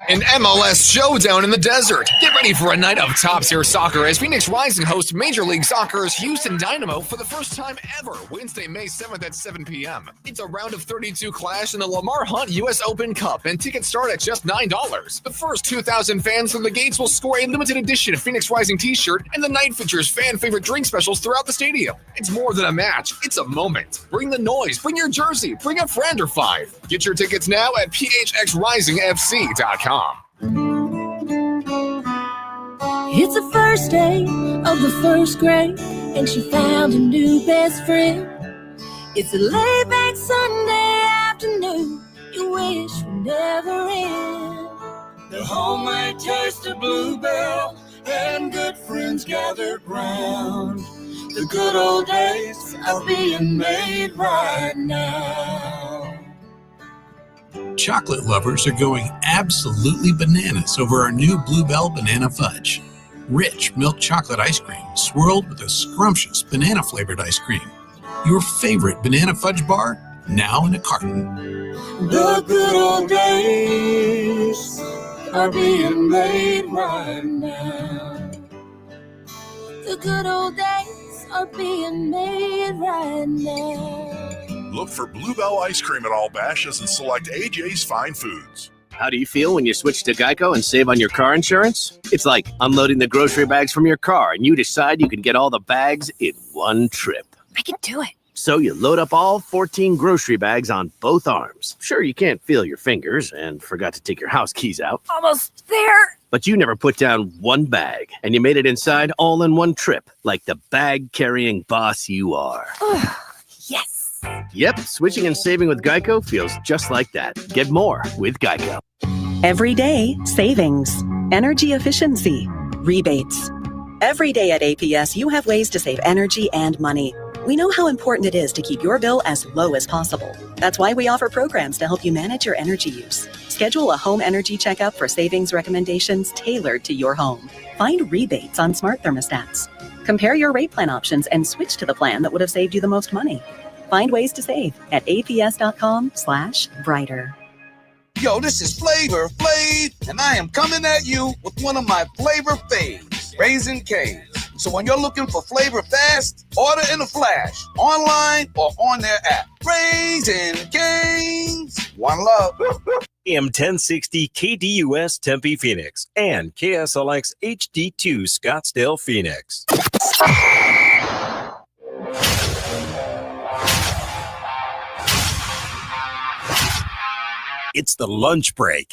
An MLS showdown in the desert. Get ready for a night of top-tier soccer as Phoenix Rising hosts Major League Soccer's Houston Dynamo for the first time ever, Wednesday, May 7th at 7 p.m. It's a round of 32 clash in the Lamar Hunt U.S. Open Cup, and tickets start at just $9. The first 2,000 fans from the gates will score a limited edition Phoenix Rising t-shirt, and the night features fan-favorite drink specials throughout the stadium. It's more than a match, it's a moment. Bring the noise, bring your jersey, bring a friend or five. Get your tickets now at phxrisingfc.com. It's the first day of the first grade, and she found a new best friend. It's a laid-back Sunday afternoon you wish would never end. The homemade taste of Bluebell and good friends gathered round. The good old days are being made right now. Chocolate lovers are going absolutely bananas over our new Bluebell Banana Fudge. Rich milk chocolate ice cream swirled with a scrumptious banana-flavored ice cream. Your favorite banana fudge bar, now in a carton. The good old days are being made right now. The good old days are being made right now. Look for Bluebell ice cream at all Bashes and select AJ's Fine Foods. How do you feel when you switch to Geico and save on your car insurance? It's like unloading the grocery bags from your car and you decide you can get all the bags in one trip. I can do it. So you load up all 14 grocery bags on both arms. Sure, you can't feel your fingers and forgot to take your house keys out. Almost there. But you never put down one bag and you made it inside all in one trip, like the bag-carrying boss you are. Yes. Yep, switching and saving with Geico feels just like that. Get more with Geico. Every day, savings, energy efficiency, rebates. Every day at APS, you have ways to save energy and money. We know how important it is to keep your bill as low as possible. That's why we offer programs to help you manage your energy use. Schedule a home energy checkup for savings recommendations tailored to your home. Find rebates on smart thermostats. Compare your rate plan options and switch to the plan that would have saved you the most money. Find ways to save at aps.com/brighter. Yo, this is Flavor Flav, and I am coming at you with one of my flavor faves, Raisin Cane's. So when you're looking for flavor fast, order in a flash, online or on their app. Raisin Cane's. One love. AM 1060 KDUS Tempe Phoenix and KSLX HD2 Scottsdale Phoenix. It's the lunch break.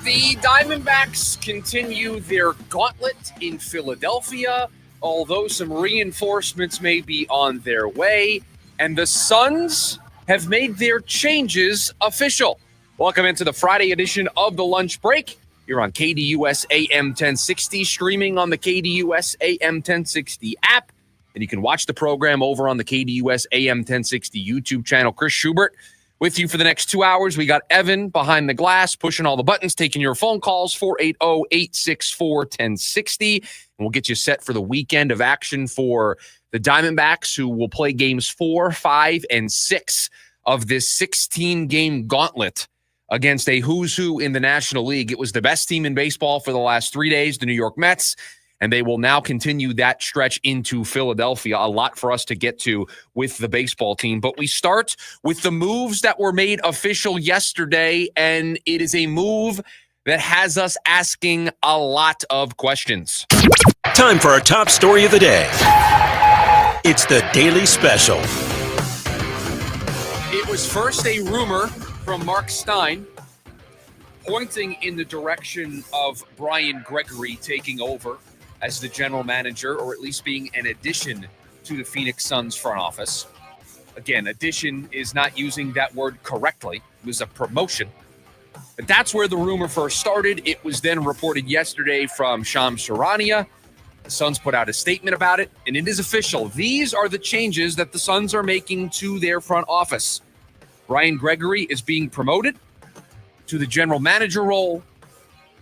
The Diamondbacks continue their gauntlet in Philadelphia, although some reinforcements may be on their way, and the Suns have made their changes official. Welcome into the Friday edition of the Lunch Break. You're on KDUS AM 1060, streaming on the KDUS AM 1060 app. And you can watch the program over on the KDUS AM 1060 YouTube channel. Chris Schubert with you for the next 2 hours. We got Evan behind the glass, pushing all the buttons, taking your phone calls, 480-864-1060. And we'll get you set for the weekend of action for the Diamondbacks, who will play games 4, 5, and 6 of this 16-game gauntlet against a who's who in the National League. It was the best team in baseball for the last 3 days, the New York Mets. And they will now continue that stretch into Philadelphia. A lot for us to get to with the baseball team. But we start with the moves that were made official yesterday, and it is a move that has us asking a lot of questions. Time for our top story of the day. It's the Daily Special. It was first a rumor from Mark Stein pointing in the direction of Brian Gregory taking over as the general manager, or at least being an addition to the Phoenix Suns front office. Again, addition is not using that word correctly. It was a promotion. But that's where the rumor first started. It was then reported yesterday from Shams Charania. The Suns put out a statement about it, and it is official. These are the changes that the Suns are making to their front office. Brian Gregory is being promoted to the general manager role,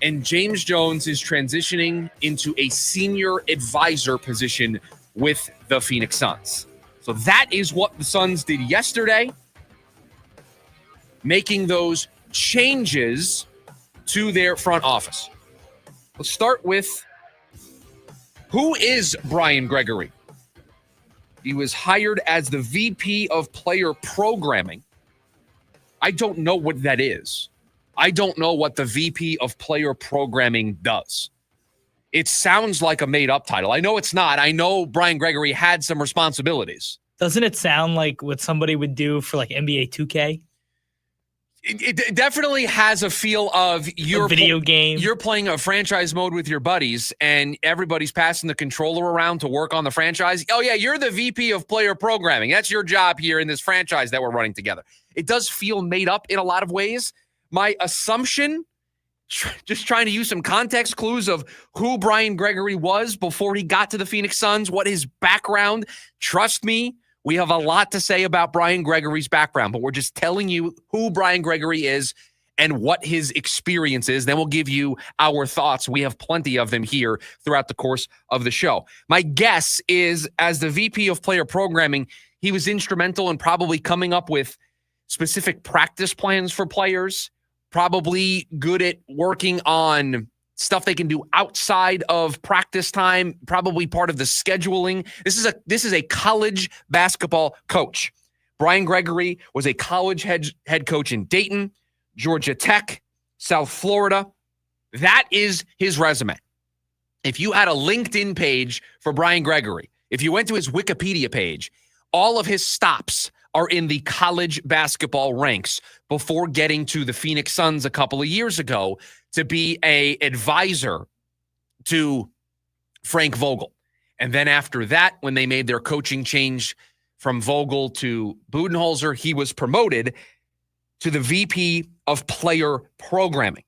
and James Jones is transitioning into a senior advisor position with the Phoenix Suns. So that is what the Suns did yesterday, making those changes to their front office. Let's start with, who is Brian Gregory? He was hired as the VP of Player Programming. I don't know what that is. I don't know what the VP of Player Programming does. It sounds like a made-up title. I know it's not. I know Brian Gregory had some responsibilities. Doesn't it sound like what somebody would do for like NBA 2K? It definitely has a feel of a video game. You're playing a franchise mode with your buddies, and everybody's passing the controller around to work on the franchise. Oh, yeah, you're the VP of Player Programming. That's your job here in this franchise that we're running together. It does feel made up in a lot of ways. My assumption, just trying to use some context clues of who Brian Gregory was before he got to the Phoenix Suns, what his background. Trust me, we have a lot to say about Brian Gregory's background, but we're just telling you who Brian Gregory is and what his experience is. Then we'll give you our thoughts. We have plenty of them here throughout the course of the show. My guess is, as the VP of Player Programming, he was instrumental in probably coming up with specific practice plans for players, probably good at working on stuff they can do outside of practice time, probably part of the scheduling. This is a college basketball coach. Brian Gregory was a college head coach in Dayton, Georgia Tech, South Florida. That is his resume. If you had a LinkedIn page for Brian Gregory, if you went to his Wikipedia page, all of his stops are in the college basketball ranks before getting to the Phoenix Suns a couple of years ago to be an advisor to Frank Vogel. And then after that, when they made their coaching change from Vogel to Budenholzer, he was promoted to the VP of Player Programming.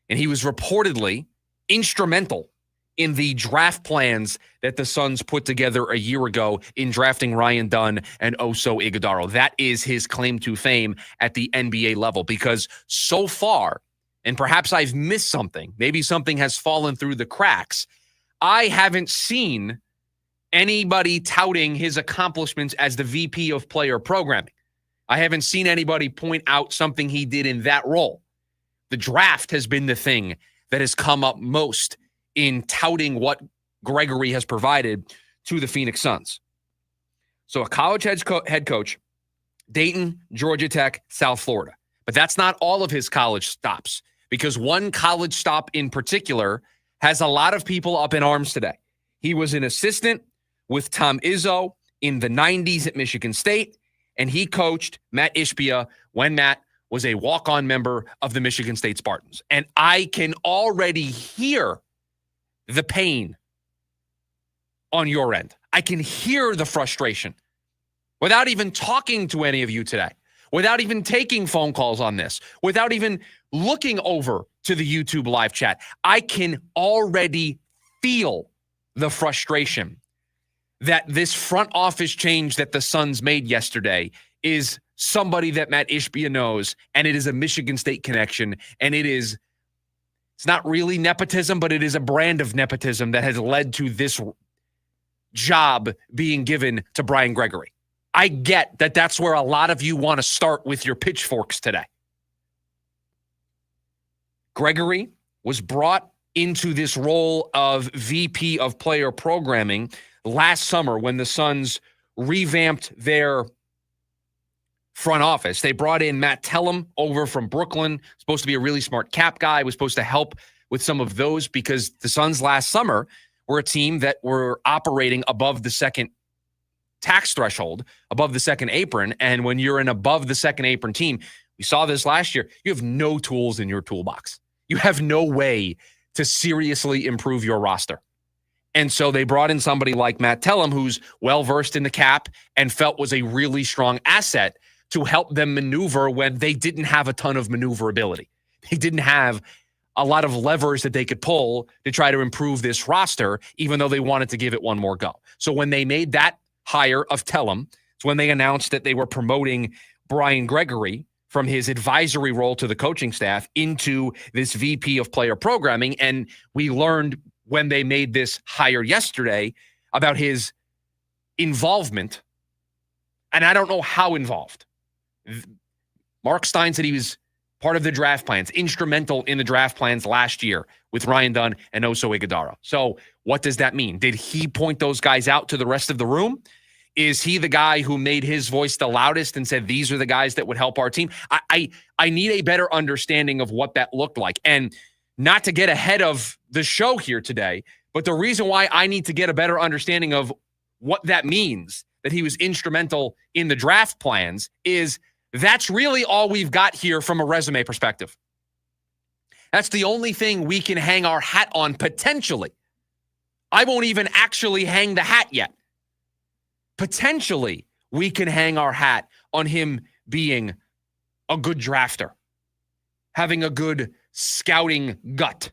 And he was reportedly instrumental in the draft plans that the Suns put together a year ago in drafting Ryan Dunn and Oso Ighodaro. That is his claim to fame at the NBA level, because so far, and perhaps I've missed something, maybe something has fallen through the cracks, I haven't seen anybody touting his accomplishments as the VP of Player Programming. I haven't seen anybody point out something he did in that role. The draft has been the thing that has come up most in touting what Gregory has provided to the Phoenix Suns. So a college head coach, Dayton, Georgia Tech, South Florida. But that's not all of his college stops, because one college stop in particular has a lot of people up in arms today. He was an assistant with Tom Izzo in the 90s at Michigan State, and he coached Matt Ishbia when Matt was a walk-on member of the Michigan State Spartans. And I can already hear the pain on your end. I can hear the frustration without even talking to any of you today, without even taking phone calls on this, without even looking over to the YouTube live chat. I can already feel the frustration that this front office change that the Suns made yesterday is somebody that Matt Ishbia knows, and it is a Michigan State connection, and it's not really nepotism, but it is a brand of nepotism that has led to this job being given to Brian Gregory. I get that that's where a lot of you want to start with your pitchforks today. Gregory was brought into this role of VP of Player Programming last summer when the Suns revamped their front office. They brought in Matt Tellem over from Brooklyn, supposed to be a really smart cap guy, was supposed to help with some of those, because the Suns last summer were a team that were operating above the second tax threshold, above the second apron. And when you're an above the second apron team, we saw this last year, you have no tools in your toolbox. You have no way to seriously improve your roster. And so they brought in somebody like Matt Tellem, who's well-versed in the cap and felt was a really strong asset to help them maneuver when they didn't have a ton of maneuverability. They didn't have a lot of levers that they could pull to try to improve this roster, even though they wanted to give it one more go. So when they made that hire of Tellem, it's when they announced that they were promoting Brian Gregory from his advisory role to the coaching staff into this VP of Player Programming. And we learned when they made this hire yesterday about his involvement And I don't know how involved. Mark Stein said he was part of the draft plans, instrumental in the draft plans last year with Ryan Dunn and Oso Ighodaro. So what does that mean? Did he point those guys out to the rest of the room? Is he the guy who made his voice the loudest and said, these are the guys that would help our team? I need a better understanding of what that looked like. And not to get ahead of the show here today, but the reason why I need to get a better understanding of what that means, that he was instrumental in the draft plans, is that's really all we've got here from a resume perspective. That's the only thing we can hang our hat on potentially. I won't even actually hang the hat yet. Potentially, we can hang our hat on him being a good drafter, having a good scouting gut.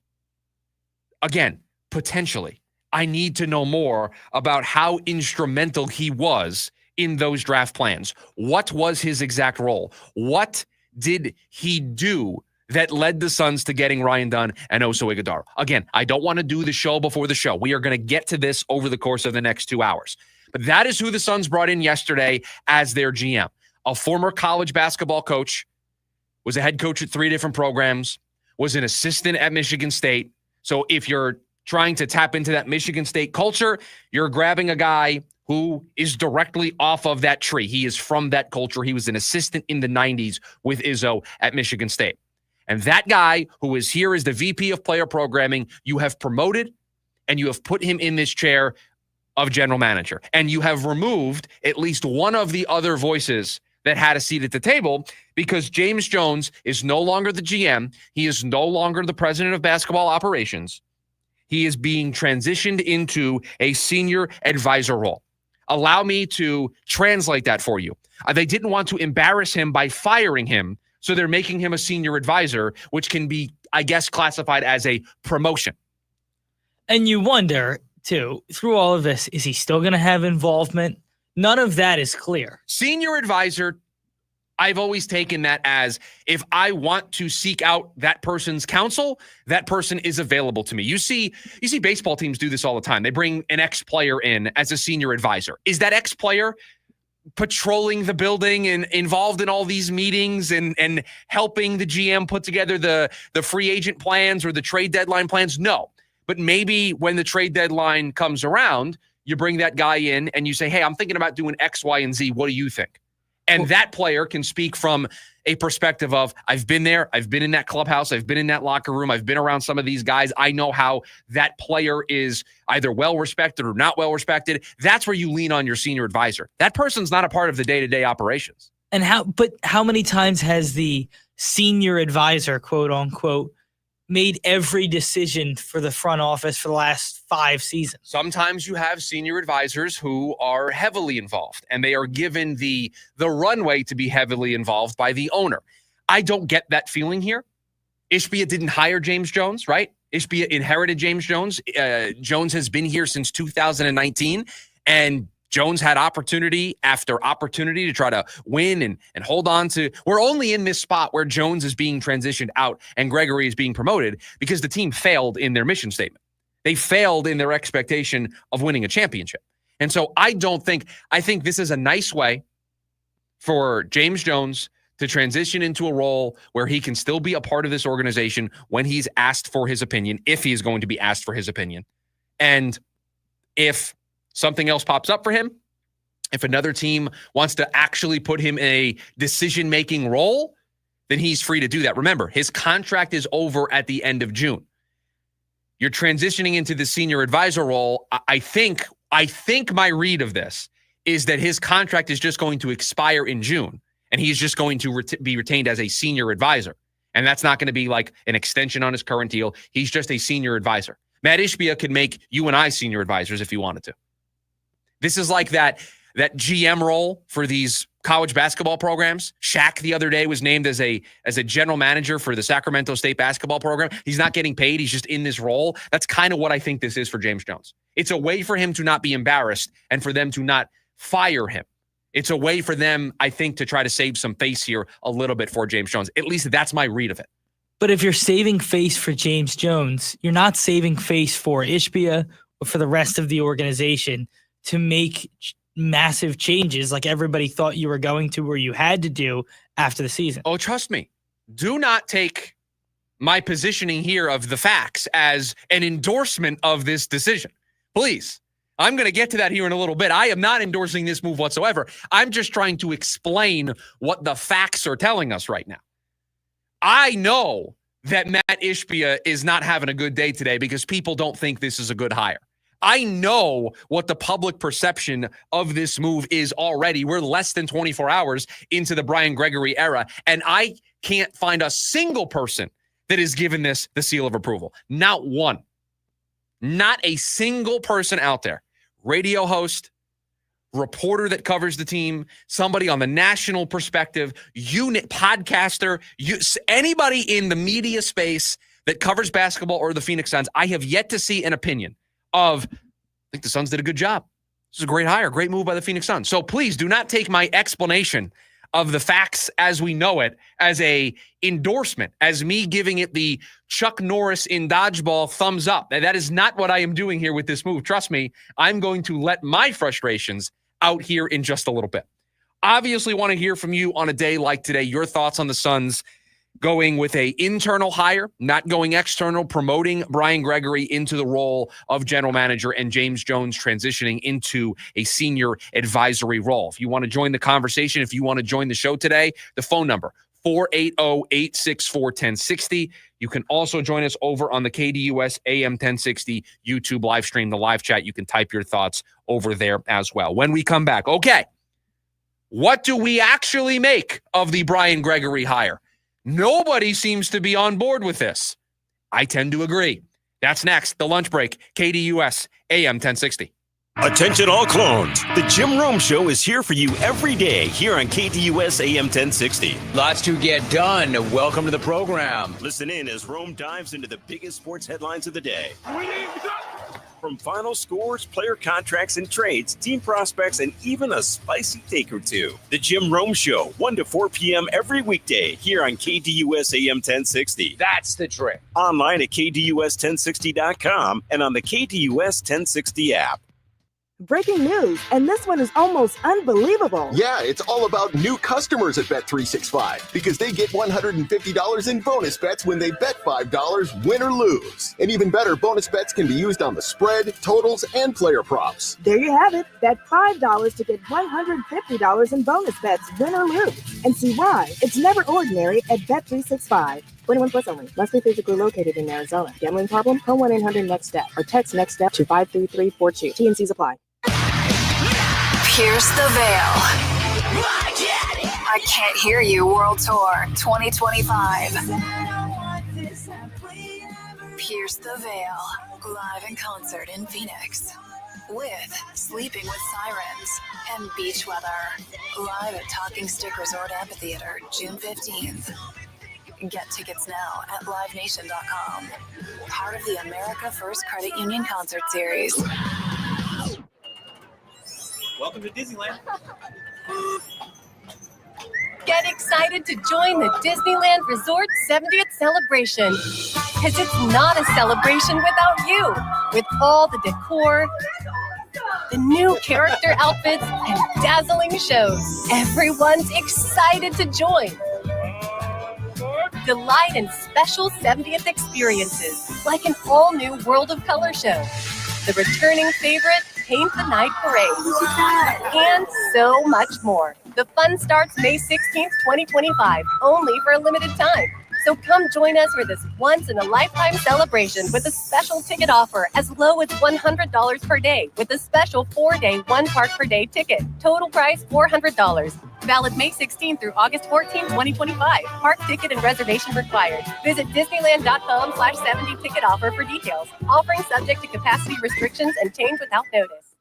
Again, potentially. I need to know more about how instrumental he was in those draft plans. What was his exact role? What did he do that led the Suns to getting Ryan Dunn and Oso Ighodaro? Again, I don't want to do the show before the show. We are going to get to this over the course of the next 2 hours. But that is who the Suns brought in yesterday as their GM. A former college basketball coach, was a head coach at 3 different programs, was an assistant at Michigan State. So if you're trying to tap into that Michigan State culture, you're grabbing a guy who is directly off of that tree. He is from that culture. He was an assistant in the 90s with Izzo at Michigan State. And that guy who is here as the VP of player programming, you have promoted and you have put him in this chair of general manager. And you have removed at least one of the other voices that had a seat at the table, because James Jones is no longer the GM. He is no longer the president of basketball operations. He is being transitioned into a senior advisor role. Allow me to translate that for you. They didn't want to embarrass him by firing him, so they're making him a senior advisor, which can be, I guess, classified as a promotion. And you wonder, too, through all of this, is he still going to have involvement? None of that is clear. Senior advisor, I've always taken that as, if I want to seek out that person's counsel, that person is available to me. You see baseball teams do this all the time. They bring an ex-player in as a senior advisor. Is that ex-player patrolling the building and involved in all these meetings and helping the GM put together the free agent plans or the trade deadline plans? No. But maybe when the trade deadline comes around, you bring that guy in and you say, hey, I'm thinking about doing X, Y, and Z. What do you think? And that player can speak from a perspective of, I've been there, I've been in that clubhouse, I've been in that locker room, I've been around some of these guys. I know how that player is either well-respected or not well-respected. That's where you lean on your senior advisor. That person's not a part of the day-to-day operations. And how many times has the senior advisor, quote unquote, made every decision for the front office for the last 5 seasons? Sometimes you have senior advisors who are heavily involved, and they are given the runway to be heavily involved by the owner. I don't get that feeling here. Ishbia didn't hire James Jones, right? Ishbia inherited James Jones. Jones has been here since 2019, and Jones had opportunity after opportunity to try to win and hold on to. We're only in this spot where Jones is being transitioned out and Gregory is being promoted because the team failed in their mission statement. They failed in their expectation of winning a championship. And so I think this is a nice way for James Jones to transition into a role where he can still be a part of this organization when he's asked for his opinion, if he is going to be asked for his opinion. And if something else pops up for him, if another team wants to actually put him in a decision-making role, then he's free to do that. Remember, his contract is over at the end of June. You're transitioning into the senior advisor role. I think my read of this is that his contract is just going to expire in June, and he's just going to be retained as a senior advisor. And that's not going to be like an extension on his current deal. He's just a senior advisor. Matt Ishbia could make you and I senior advisors if he wanted to. This is like that GM role for these college basketball programs. Shaq the other day was named as a general manager for the Sacramento State basketball program. He's not getting paid. He's just in this role. That's kind of what I think this is for James Jones. It's a way for him to not be embarrassed and for them to not fire him. It's a way for them, I think, to try to save some face here a little bit for James Jones. At least that's my read of it. But if you're saving face for James Jones, you're not saving face for Ishbia or for the rest of the organization to make massive changes like everybody thought you were going to or you had to do after the season. Oh, trust me. Do not take my positioning here of the facts as an endorsement of this decision. Please. I'm going to get to that here in a little bit. I am not endorsing this move whatsoever. I'm just trying to explain what the facts are telling us right now. I know that Matt Ishbia is not having a good day today because people don't think this is a good hire. I know what the public perception of this move is already. We're less than 24 hours into the Brian Gregory era, and I can't find a single person that has given this the seal of approval. Not one. Not a single person out there. Radio host, reporter that covers the team, somebody on the national perspective, unit podcaster, anybody in the media space that covers basketball or the Phoenix Suns, I have yet to see an opinion of, I think the Suns did a good job. This is a great hire, great move by the Phoenix Suns. So please do not take my explanation of the facts as we know it as a endorsement, as me giving it the Chuck Norris in dodgeball thumbs up. That is not what I am doing here with this move. Trust me, I'm going to let my frustrations out here in just a little bit. Obviously want to hear from you on a day like today, your thoughts on the Suns going with a internal hire, not going external, promoting Brian Gregory into the role of general manager and James Jones transitioning into a senior advisory role. If you want to join the conversation, if you want to join the show today, the phone number, 480-864-1060. You can also join us over on the KDUS AM 1060 YouTube live stream, the live chat. You can type your thoughts over there as well. When we come back, okay, what do we actually make of the Brian Gregory hire? Nobody seems to be on board with this. I tend to agree. That's next, the lunch break, KDUS AM 1060. Attention all clones. The Jim Rome Show is here for you every day here on KDUS AM 1060. Lots to get done. Welcome to the program. Listen in as Rome dives into the biggest sports headlines of the day. From final scores, player contracts and trades, team prospects, and even a spicy take or two. The Jim Rome Show, 1 to 4 p.m. every weekday here on KDUS AM 1060. That's the trick. Online at KDUS1060.com and on the KDUS 1060 app. Breaking news, and this one is almost unbelievable. Yeah, it's all about new customers at Bet365 because they get $150 in bonus bets when they bet $5, win or lose. And even better, bonus bets can be used on the spread, totals, and player props. There you have it. Bet $5 to get $150 in bonus bets, win or lose. And see why. It's never ordinary at Bet365. 21 plus only. Must be physically located in Arizona. Gambling problem? Call 1-800-NEXT-STEP or text NEXT STEP to 53342. T&Cs apply. Pierce the Veil. I Can't Hear You World Tour 2025. Pierce the Veil. Live in concert in Phoenix. With Sleeping with Sirens and Beach Weather. Live at Talking Stick Resort Amphitheater, June 15th. Get tickets now at livenation.com. Part of the America First Credit Union Concert Series. Welcome to Disneyland. Get excited to join the Disneyland Resort 70th celebration. Because it's not a celebration without you. With all the decor, the new character outfits, and dazzling shows. Everyone's excited to join. Delight in special 70th experiences, like an all-new World of Color show. The returning favorite, Paint the Night Parade. And so much more. The fun starts May 16th, 2025, only for a limited time. So come join us for this once-in-a-lifetime celebration with a special ticket offer as low as $100 per day with a special 4-day, 1-park-per-day ticket. Total price $400. Valid May 16th through August 14th, 2025. Park ticket and reservation required. Visit Disneyland.com/70 ticket offer for details. Offering subject to capacity restrictions and change without notice.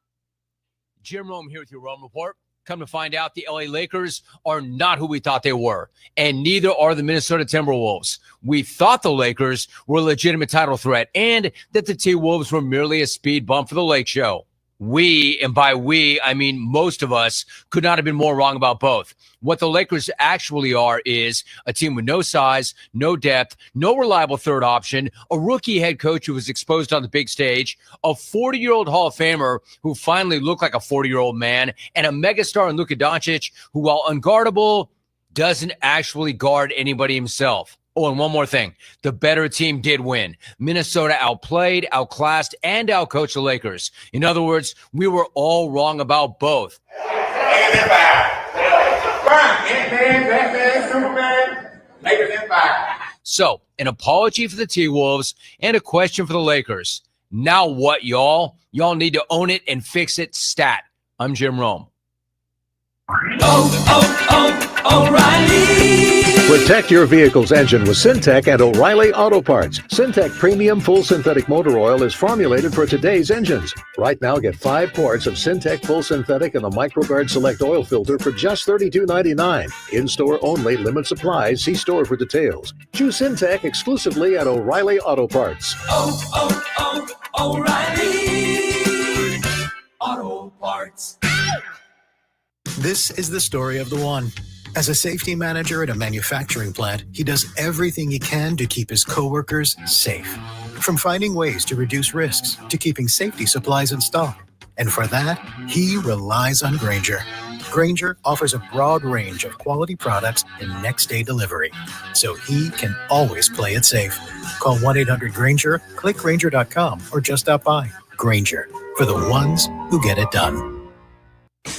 Jim Rome here with your Rome Report. Come to find out, the LA Lakers are not who we thought they were, and neither are the Minnesota Timberwolves. We thought the Lakers were a legitimate title threat and that the T-Wolves were merely a speed bump for the Lake Show. We, and by we, I mean most of us, could not have been more wrong about both. What the Lakers actually are is a team with no size, no depth, no reliable third option, a rookie head coach who was exposed on the big stage, a 40-year-old Hall of Famer who finally looked like a 40-year-old man, and a megastar in Luka Doncic who, while unguardable, doesn't actually guard anybody himself. Oh, and one more thing. The better team did win. Minnesota outplayed, outclassed, and outcoached the Lakers. In other words, we were all wrong about both. So, an apology for the T-Wolves and a question for the Lakers. Now what, y'all? Y'all need to own it and fix it stat. I'm Jim Rome. O'Reilly. Protect your vehicle's engine with Syntec and O'Reilly Auto Parts. Syntec Premium Full Synthetic Motor Oil is formulated for today's engines. Right now, get 5 quarts of Syntec Full Synthetic and the MicroGuard Select Oil Filter for just $32.99. In-store only, limit supplies. See store for details. Choose Syntec exclusively at O'Reilly Auto Parts. O'Reilly Auto Parts. This is the story of the one. As a safety manager at a manufacturing plant, he does everything he can to keep his coworkers safe. From finding ways to reduce risks to keeping safety supplies in stock. And for that, he relies on Grainger. Grainger offers a broad range of quality products and next-day delivery, so he can always play it safe. Call 1-800-GRAINGER, click Grainger.com, or just stop by. Grainger, for the ones who get it done.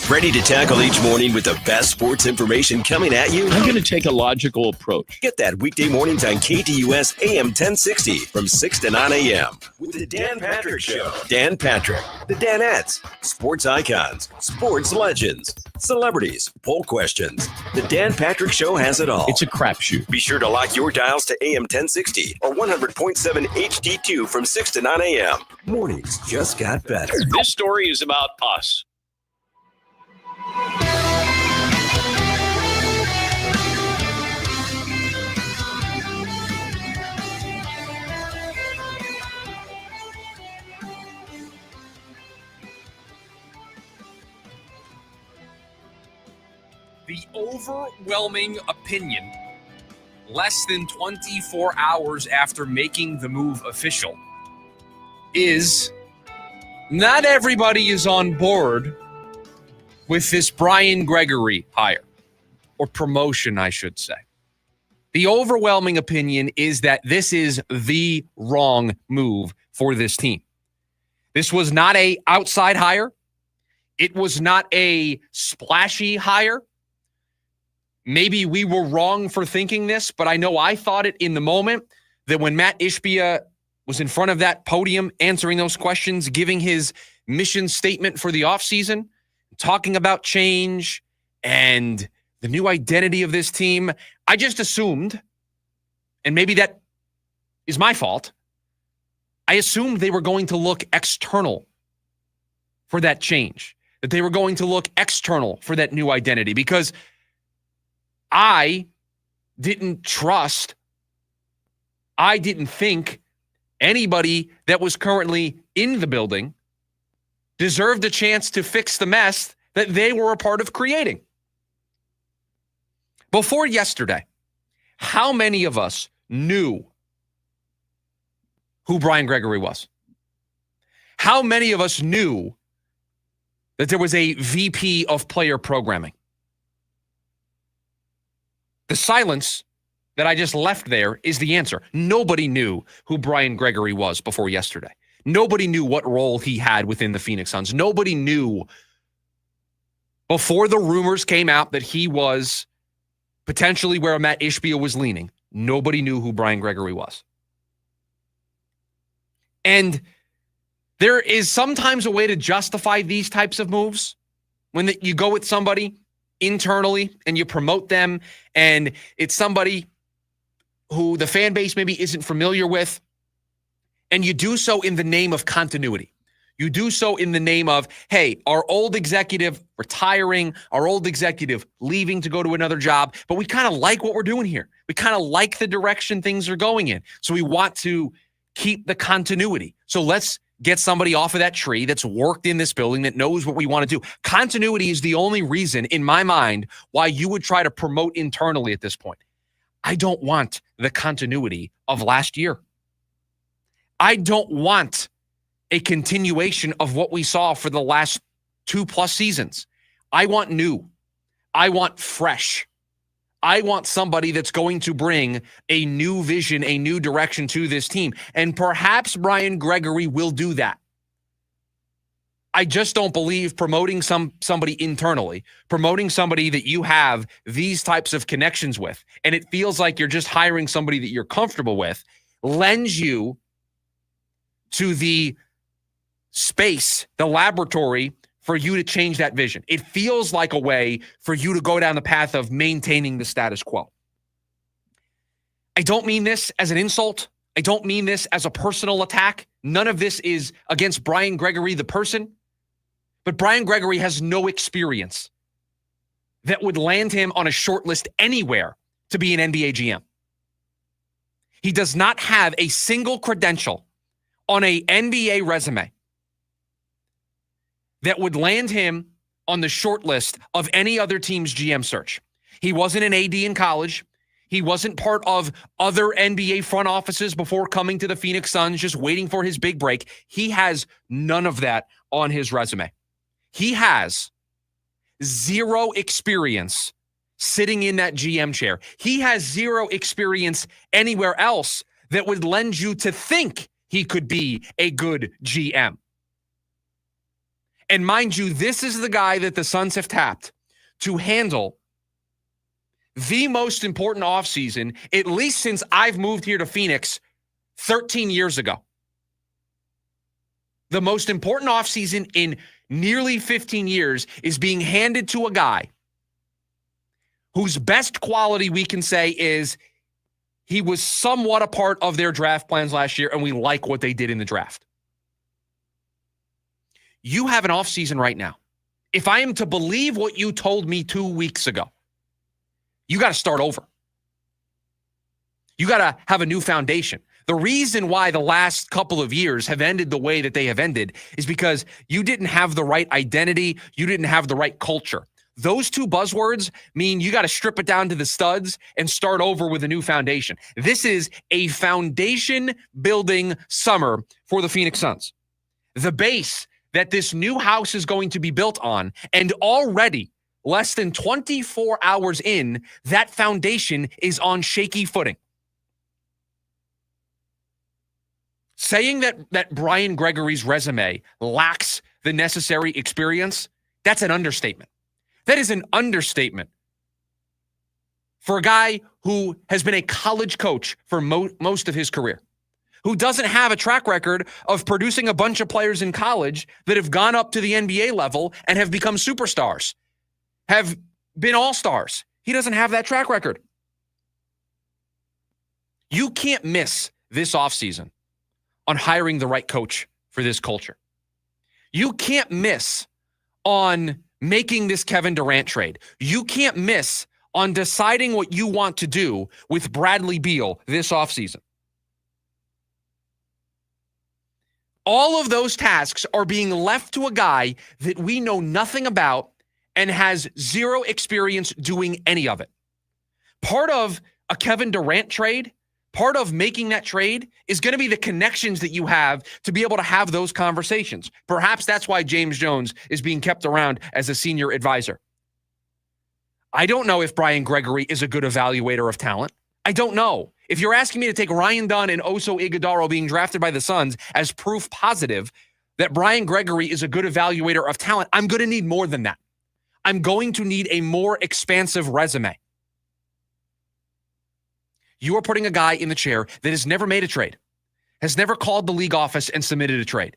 Ready to tackle each morning with the best sports information coming at you? I'm going to take a logical approach. Get that weekday mornings on KTUS AM 1060 from 6 to 9 a.m. with the Dan Patrick Show. Dan Patrick, the Danettes, sports icons, sports legends, celebrities, poll questions. The Dan Patrick Show has it all. It's a crapshoot. Be sure to lock your dials to AM 1060 or 100.7 HD2 from 6 to 9 a.m. Mornings just got better. This story is about us. The overwhelming opinion, less than 24 hours after making the move official, is not everybody is on board with this Brian Gregory hire, or promotion, I should say. The overwhelming opinion is that this is the wrong move for this team. This was not an outside hire. It was not a splashy hire. Maybe we were wrong for thinking this, but I know I thought it in the moment that when Matt Ishbia was in front of that podium answering those questions, giving his mission statement for the offseason, talking about change and the new identity of this team, I just assumed, and maybe that is my fault, I assumed they were going to look external for that change, that they were going to look external for that new identity, because I didn't think anybody that was currently in the building deserved a chance to fix the mess that they were a part of creating. Before yesterday, how many of us knew who Brian Gregory was? How many of us knew that there was a VP of player programming? The silence that I just left there is the answer. Nobody knew who Brian Gregory was before yesterday. Nobody knew what role he had within the Phoenix Suns. Nobody knew before the rumors came out that he was potentially where Matt Ishbia was leaning. Nobody knew who Brian Gregory was. And there is sometimes a way to justify these types of moves when you go with somebody internally and you promote them, and it's somebody who the fan base maybe isn't familiar with. And you do so in the name of continuity. You do so in the name of, hey, our old executive retiring, our old executive leaving to go to another job, but we kind of like what we're doing here. We kind of like the direction things are going in. So we want to keep the continuity. So let's get somebody off of that tree that's worked in this building, that knows what we want to do. Continuity is the only reason, in my mind, why you would try to promote internally at this point. I don't want the continuity of last year. I don't want a continuation of what we saw for the last 2+ seasons. I want new. I want fresh. I want somebody that's going to bring a new vision, a new direction to this team. And perhaps Brian Gregory will do that. I just don't believe promoting somebody internally, promoting somebody that you have these types of connections with, and it feels like you're just hiring somebody that you're comfortable with, lends you to the space, the laboratory, for you to change that vision. It feels like a way for you to go down the path of maintaining the status quo. I don't mean this as an insult. I don't mean this as a personal attack. None of this is against Brian Gregory, the person. But Brian Gregory has no experience that would land him on a short list anywhere to be an NBA GM. He does not have a single credential on an NBA resume that would land him on the short list of any other team's GM search. He wasn't an AD in college. He wasn't part of other NBA front offices before coming to the Phoenix Suns, just waiting for his big break. He has none of that on his resume. He has zero experience sitting in that GM chair. He has zero experience anywhere else that would lend you to think he could be a good GM. And mind you, this is the guy that the Suns have tapped to handle the most important offseason, at least since I've moved here to Phoenix 13 years ago. The most important offseason in nearly 15 years is being handed to a guy whose best quality we can say is he was somewhat a part of their draft plans last year, and we like what they did in the draft. You have an offseason right now. If I am to believe what you told me 2 weeks ago, you got to start over. You got to have a new foundation. The reason why the last couple of years have ended the way that they have ended is because you didn't have the right identity. You didn't have the right culture. Those two buzzwords mean you got to strip it down to the studs and start over with a new foundation. This is a foundation building summer for the Phoenix Suns. The base that this new house is going to be built on, and already less than 24 hours in, that foundation is on shaky footing. Saying that Brian Gregory's resume lacks the necessary experience, that's an understatement. That is an understatement for a guy who has been a college coach for most of his career, who doesn't have a track record of producing a bunch of players in college that have gone up to the NBA level and have become superstars, have been all-stars. He doesn't have that track record. You can't miss this offseason on hiring the right coach for this culture. You can't miss on making this Kevin Durant trade. You can't miss on deciding what you want to do with Bradley Beal this offseason. All of those tasks are being left to a guy that we know nothing about and has zero experience doing any of it. Part of a Kevin Durant trade, part of making that trade is going to be the connections that you have to be able to have those conversations. Perhaps that's why James Jones is being kept around as a senior advisor. I don't know if Brian Gregory is a good evaluator of talent. I don't know. If you're asking me to take Ryan Dunn and Oso Iguodala being drafted by the Suns as proof positive that Brian Gregory is a good evaluator of talent, I'm going to need more than that. I'm going to need a more expansive resume. You are putting a guy in the chair that has never made a trade, has never called the league office and submitted a trade.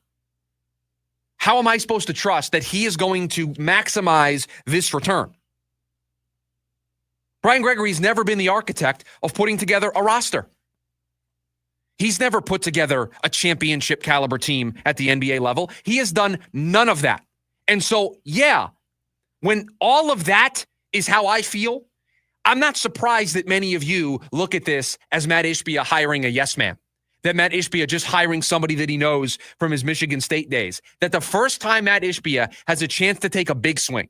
How am I supposed to trust that he is going to maximize this return? Brian Gregory's never been the architect of putting together a roster. He's never put together a championship caliber team at the NBA level. He has done none of that. And so, yeah, when all of that is how I feel, I'm not surprised that many of you look at this as Matt Ishbia hiring a yes man. that Matt Ishbia just hiring somebody that he knows from his Michigan State days, that the first time Matt Ishbia has a chance to take a big swing,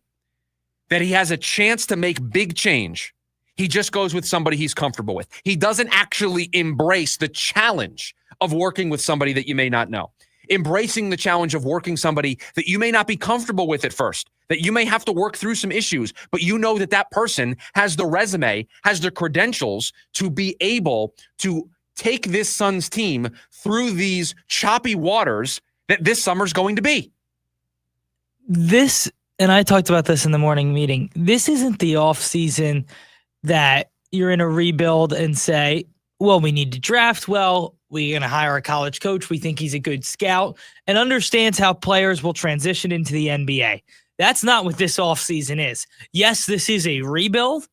that he has a chance to make big change, he just goes with somebody he's comfortable with. He doesn't actually embrace the challenge of working with somebody that you may not know, embracing the challenge of working somebody that you may not be comfortable with at first, that you may have to work through some issues, but you know that that person has the resume, has the credentials to be able to take this Suns team through these choppy waters that this summer's going to be. This, and I talked about this in the morning meeting, this isn't the offseason that you're in a rebuild and say, well, we need to draft well, we're going to hire a college coach, we think he's a good scout, and understands how players will transition into the NBA. That's not what this offseason is. Yes, this is a rebuild,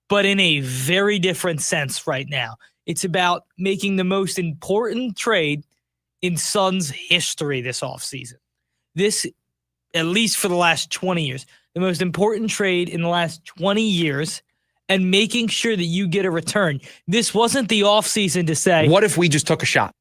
but in a very different sense right now. It's about making the most important trade in Suns history this offseason. This, at least for the last 20 years, the most important trade in the last 20 years, and making sure that you get a return. This wasn't the offseason to say, what if we just took a shot?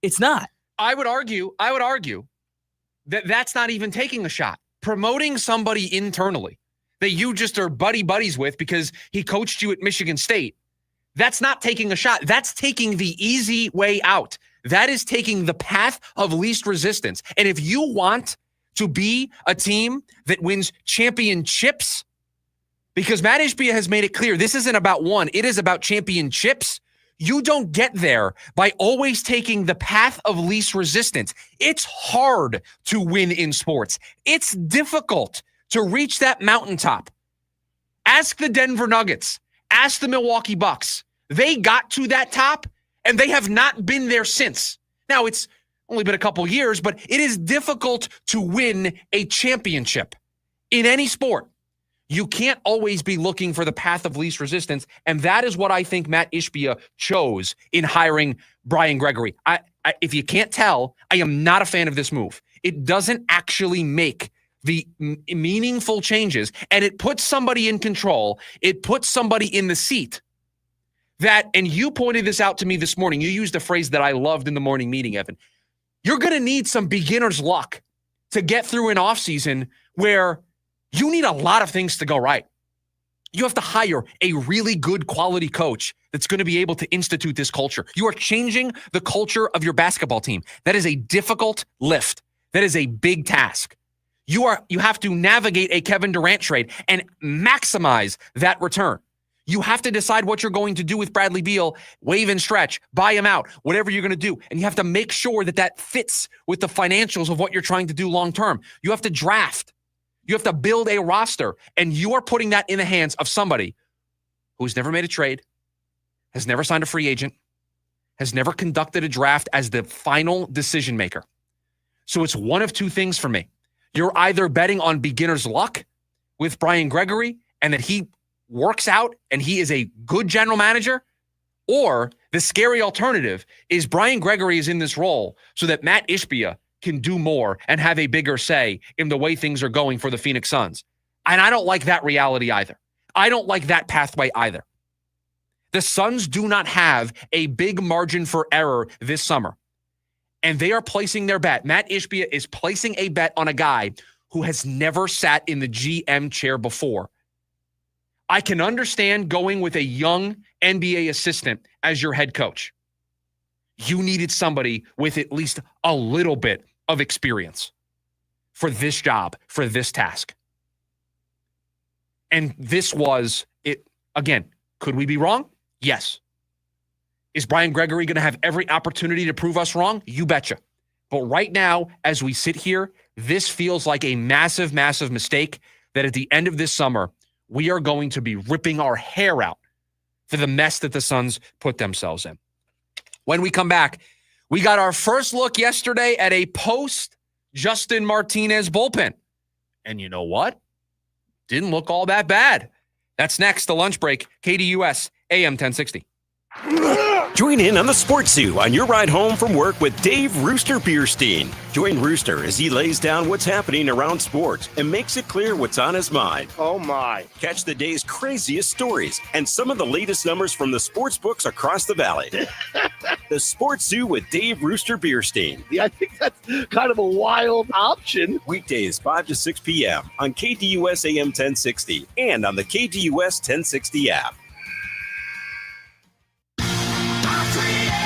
It's not. I would argue that that's not even taking a shot. Promoting somebody internally that you just are buddies with because he coached you at Michigan State, that's not taking a shot. That's taking the easy way out. That is taking the path of least resistance. And if you want to be a team that wins championships, because Matt Ishbia has made it clear, this isn't about one, it is about championships. You don't get there by always taking the path of least resistance. It's hard to win in sports. It's difficult to reach that mountaintop. Ask the Denver Nuggets. Ask the Milwaukee Bucks. They got to that top, and they have not been there since. Now, it's only been a couple years, but it is difficult to win a championship in any sport. You can't always be looking for the path of least resistance, and that is what I think Matt Ishbia chose in hiring Brian Gregory. If you can't tell, I am not a fan of this move. It doesn't actually make the meaningful changes, and it puts somebody in control. It puts somebody in the seat that, and you pointed this out to me this morning. You used a phrase that I loved in the morning meeting, Evan. You're going to need some beginner's luck to get through an offseason where you need a lot of things to go right. You have to hire a really good quality coach that's going to be able to institute this culture. You are changing the culture of your basketball team. That is a difficult lift. That is a big task. You have to navigate a Kevin Durant trade and maximize that return. You have to decide what you're going to do with Bradley Beal, waive and stretch, buy him out, whatever you're going to do. And you have to make sure that that fits with the financials of what you're trying to do long term. You have to draft. You have to build a roster, and you are putting that in the hands of somebody who's never made a trade, has never signed a free agent, has never conducted a draft as the final decision maker. So it's one of two things for me. You're either betting on beginner's luck with Brian Gregory and that he works out and he is a good general manager, or the scary alternative is Brian Gregory is in this role so that Matt Ishbia can do more and have a bigger say in the way things are going for the Phoenix Suns. And I don't like that reality either. I don't like that pathway either. The Suns do not have a big margin for error this summer. And they are placing their bet. Matt Ishbia is placing a bet on a guy who has never sat in the GM chair before. I can understand going with a young NBA assistant as your head coach. You needed somebody with at least a little bit of experience for this job, for this task. And this was it. Again, could we be wrong? Yes. Is Brian Gregory going to have every opportunity to prove us wrong? You betcha. But right now, as we sit here, this feels like a massive, massive mistake that at the end of this summer, we are going to be ripping our hair out for the mess that the Suns put themselves in. When we come back, we got our first look yesterday at a post-Justin Martinez bullpen. And you know what? Didn't look all that bad. That's next, the lunch break, KDUS, AM 1060. Join in on the Sports Zoo on your ride home from work with Dave Rooster Bierstein. Join Rooster as he lays down what's happening around sports and makes it clear what's on his mind. Oh, my. Catch the day's craziest stories and some of the latest numbers from the sports books across the valley. The Sports Zoo with Dave Rooster Bierstein. Yeah, I think that's kind of a wild option. Weekdays 5 to 6 p.m. on KDUS AM 1060 and on the KDUS 1060 app.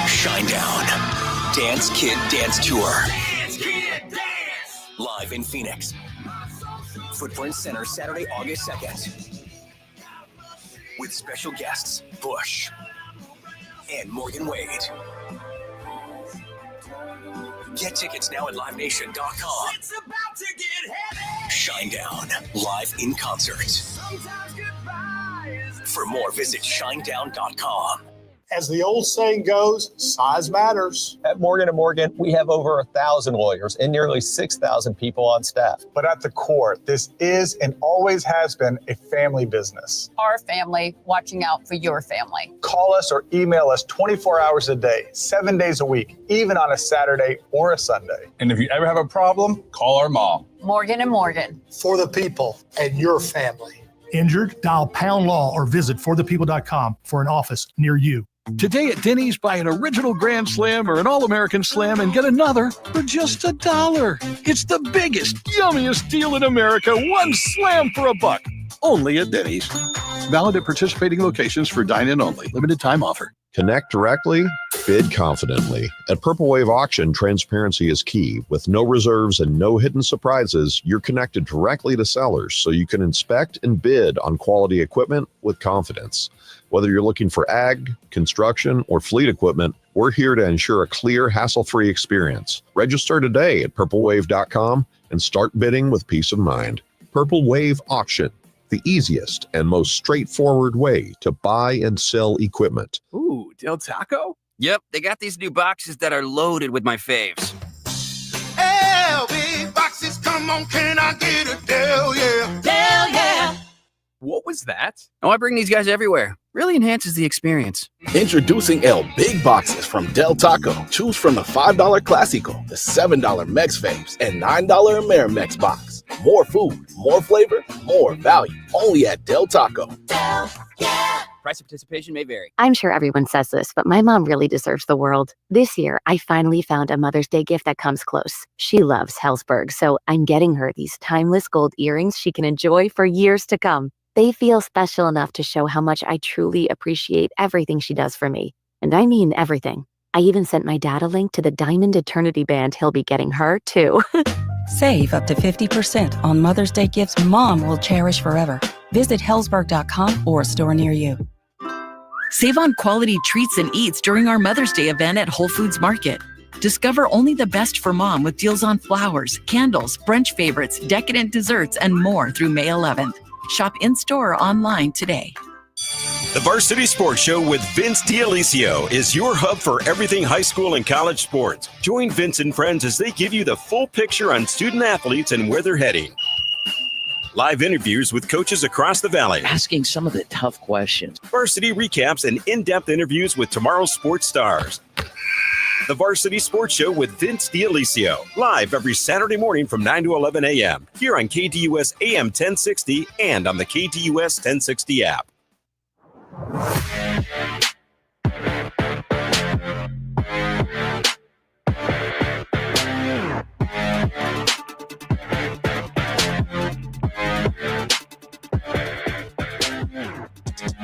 Shinedown. Dance Kid Dance Tour. Live in Phoenix. Footprint Center, Saturday, August 2nd. With special guests, Bush and Morgan Wade. Get tickets now at LiveNation.com. It's about to get heavy. Shinedown, live in concert. For more, visit Shinedown.com. As the old saying goes, size matters. At Morgan & Morgan, we have over 1,000 lawyers and nearly 6,000 people on staff. But at the core, this is and always has been a family business. Our family watching out for your family. Call us or email us 24 hours a day, 7 days a week, even on a Saturday or a Sunday. And if you ever have a problem, call our mom. Morgan & Morgan. For the people and your family. Injured? Dial pound law or visit forthepeople.com for an office near you. Today at Denny's, buy an original Grand Slam or an All-American Slam and get another for just $1. It's the biggest, yummiest deal in America. One slam for $1. Only at Denny's. Valid at participating locations for dine-in only. Limited time offer. Connect directly, bid confidently. At Purple Wave Auction, transparency is key. With no reserves and no hidden surprises, you're connected directly to sellers so you can inspect and bid on quality equipment with confidence. Whether you're looking for ag, construction, or fleet equipment, we're here to ensure a clear, hassle-free experience. Register today at purplewave.com and start bidding with peace of mind. Purple Wave Auction, the easiest and most straightforward way to buy and sell equipment. Ooh, Del Taco? Yep, they got these new boxes that are loaded with my faves. LB boxes, come on, can I get a Del, yeah? Del, yeah. What was that? Oh, I bring these guys everywhere. Really enhances the experience. Introducing El Big Boxes from Del Taco. Choose from the $5 Classico, the $7 Mex Faves, and $9 Amerimex box. More food, more flavor, more value. Only at Del Taco. Del, yeah. Price of participation may vary. I'm sure everyone says this, but my mom really deserves the world. This year, I finally found a Mother's Day gift that comes close. She loves Hellsberg, so I'm getting her these timeless gold earrings she can enjoy for years to come. They feel special enough to show how much I truly appreciate everything she does for me. And I mean everything. I even sent my dad a link to the Diamond Eternity band he'll be getting her, too. Save up to 50% on Mother's Day gifts Mom will cherish forever. Visit Hellsberg.com or a store near you. Save on quality treats and eats during our Mother's Day event at Whole Foods Market. Discover only the best for mom with deals on flowers, candles, brunch favorites, decadent desserts, and more through May 11th. Shop in-store or online today. The Varsity Sports Show with Vince D'Alicio is your hub for everything high school and college sports. Join Vince and friends as they give you the full picture on student athletes and where they're heading. Live interviews with coaches across the valley. Asking some of the tough questions. Varsity recaps and in-depth interviews with tomorrow's sports stars. The Varsity Sports Show with Vince D'Alicio. Live every Saturday morning from 9 to 11 a.m. Here on KDUS AM 1060 and on the KDUS 1060 app.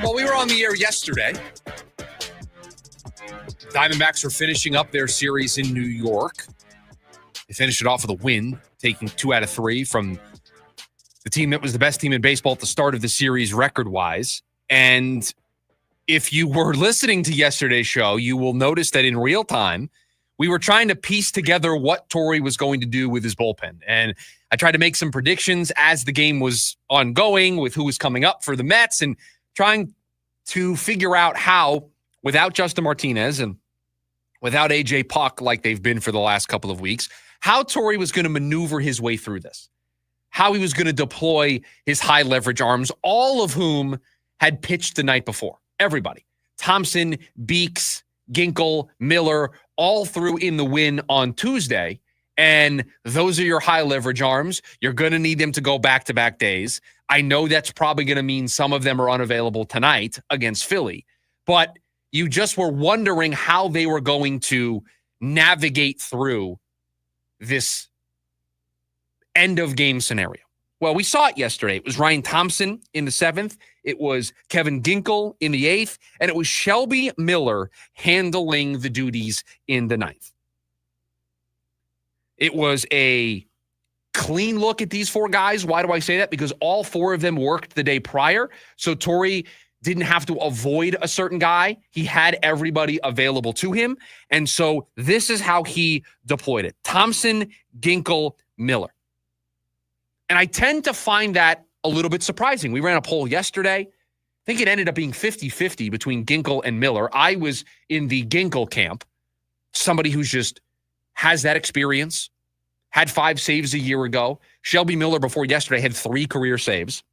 Well, we were on the air yesterday. Diamondbacks are finishing up their series in New York. They finished it off with a win, taking 2 out of 3 from the team that was the best team in baseball at the start of the series record-wise. And if you were listening to yesterday's show, you will notice that in real time, we were trying to piece together what Torey was going to do with his bullpen. And I tried to make some predictions as the game was ongoing with who was coming up for the Mets and trying to figure out how, without Justin Martinez and without A.J. Puck like they've been for the last couple of weeks, how Torey was going to maneuver his way through this, how he was going to deploy his high leverage arms, all of whom had pitched the night before. Everybody. Thompson, Beeks, Ginkel, Miller, all threw in the win on Tuesday. And those are your high leverage arms. You're going to need them to go back-to-back days. I know that's probably going to mean some of them are unavailable tonight against Philly. But you just were wondering how they were going to navigate through this end-of-game scenario. Well, we saw it yesterday. It was Ryan Thompson in the 7th. It was Kevin Ginkel in the 8th. And it was Shelby Miller handling the duties in the 9th. It was a clean look at these 4 guys. Why do I say that? Because all 4 of them worked the day prior. So Torrey didn't have to avoid a certain guy. He had everybody available to him. And so this is how he deployed it. Thompson, Ginkel, Miller. And I tend to find that a little bit surprising. We ran a poll yesterday. I think it ended up being 50-50 between Ginkel and Miller. I was in the Ginkel camp, somebody who's just has that experience, had 5 saves a year ago. Shelby Miller before yesterday had 3 career saves.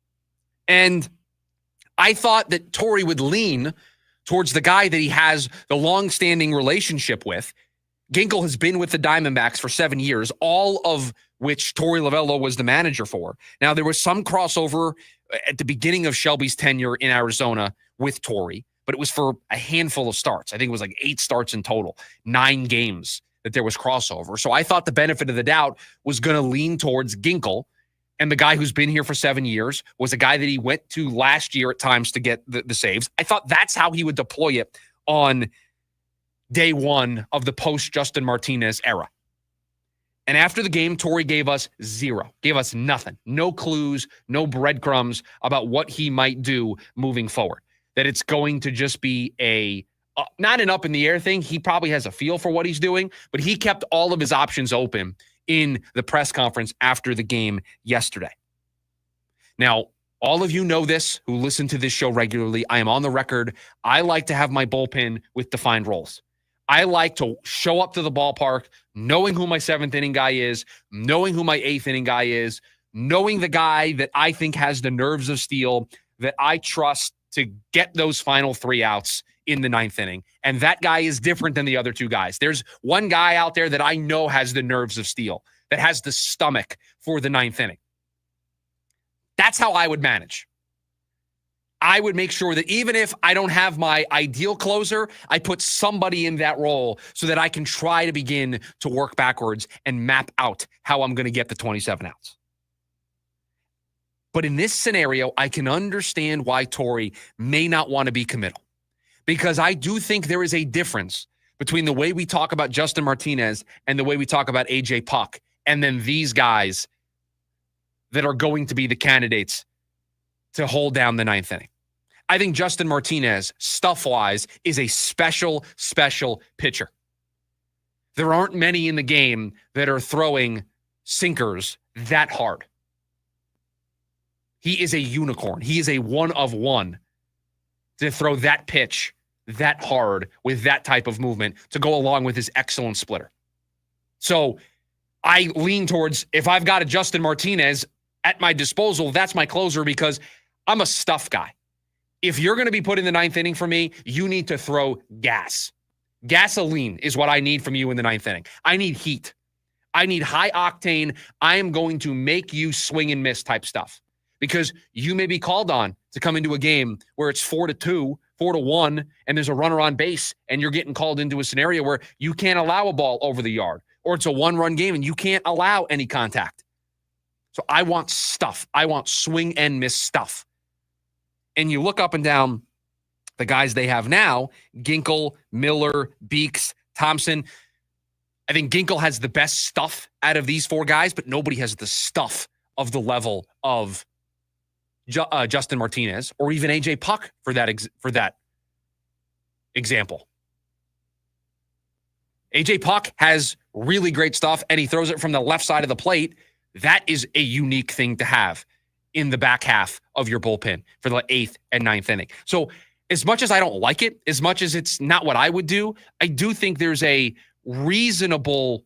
And I thought that Torrey would lean towards the guy that he has the long-standing relationship with. Ginkel has been with the Diamondbacks for 7 years, all of which Torey Lovullo was the manager for. Now, there was some crossover at the beginning of Shelby's tenure in Arizona with Torrey, but it was for a handful of starts. I think it was like 8 starts in total, 9 games that there was crossover. So I thought the benefit of the doubt was going to lean towards Ginkel, and the guy who's been here for 7 years was a guy that he went to last year at times to get the saves. I thought that's how he would deploy it on day 1 of the post-Justin Martinez era. And after the game, Torrey gave us 0, gave us nothing, no clues, no breadcrumbs about what he might do moving forward. That it's going to just be not an up-in-the-air thing. He probably has a feel for what he's doing, but he kept all of his options open in the press conference after the game yesterday. Now, all of you know this who listen to this show regularly. I am on the record. I like to have my bullpen with defined roles. I like to show up to the ballpark knowing who my 7th inning guy is, knowing who my 8th inning guy is, knowing the guy that I think has the nerves of steel, that I trust to get those final 3 outs in the 9th inning. And that guy is different than the other 2 guys. There's one guy out there that I know has the nerves of steel, that has the stomach for the 9th inning. That's how I would manage. I would make sure that even if I don't have my ideal closer, I put somebody in that role so that I can try to begin to work backwards and map out how I'm going to get the 27 outs. But in this scenario, I can understand why Torrey may not want to be committal, because I do think there is a difference between the way we talk about Justin Martinez and the way we talk about AJ Puck, and then these guys that are going to be the candidates to hold down the 9th inning. I think Justin Martinez, stuff-wise, is a special, special pitcher. There aren't many in the game that are throwing sinkers that hard. He is a unicorn. He is a one of one to throw that pitch that hard with that type of movement to go along with his excellent splitter. So I lean towards, if I've got a Justin Martinez at my disposal, that's my closer, because I'm a stuff guy. If you're going to be put in the 9th inning for me, you need to throw gas. Gasoline is what I need from you in the 9th inning. I need heat. I need high octane. I am going to make you swing and miss type stuff, because you may be called on to come into a game where it's 4-2, 4-1, and there's a runner on base, and you're getting called into a scenario where you can't allow a ball over the yard, or it's a 1-run game and you can't allow any contact. So I want stuff. I want swing and miss stuff. And you look up and down the guys they have now, Ginkel, Miller, Beeks, Thompson. I think Ginkel has the best stuff out of these 4 guys, but nobody has the stuff of the level of Justin Martinez or even AJ Puck for that example. AJ Puck has really great stuff, and he throws it from the left side of the plate. That is a unique thing to have in the back half of your bullpen for the 8th and 9th inning. So as much as I don't like it, as much as it's not what I would do, I do think there's a reasonable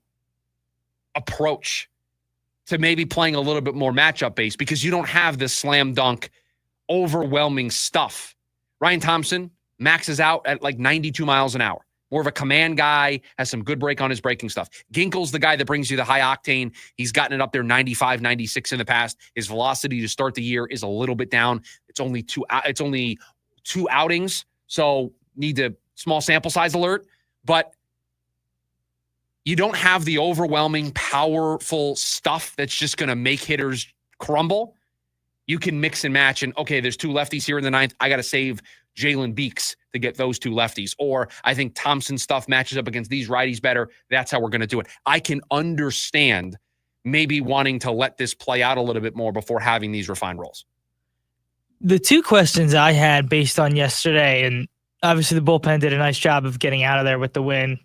approach to maybe playing a little bit more matchup based, because you don't have this slam dunk, overwhelming stuff. Ryan Thompson maxes out at like 92 miles an hour. More of a command guy, has some good break on his breaking stuff. Ginkel's the guy that brings you the high octane. He's gotten it up there 95, 96 in the past. His velocity to start the year is a little bit down. It's only two outings, so need a small sample size alert. But you don't have the overwhelming, powerful stuff that's just going to make hitters crumble. You can mix and match, and okay, there's two lefties here in the ninth. I got to save Jalen Beeks to get those two lefties. Or I think Thompson's stuff matches up against these righties better. That's how we're going to do it. I can understand maybe wanting to let this play out a little bit more before having these refined roles. The two questions I had based on yesterday, and obviously the bullpen did a nice job of getting out of there with the win.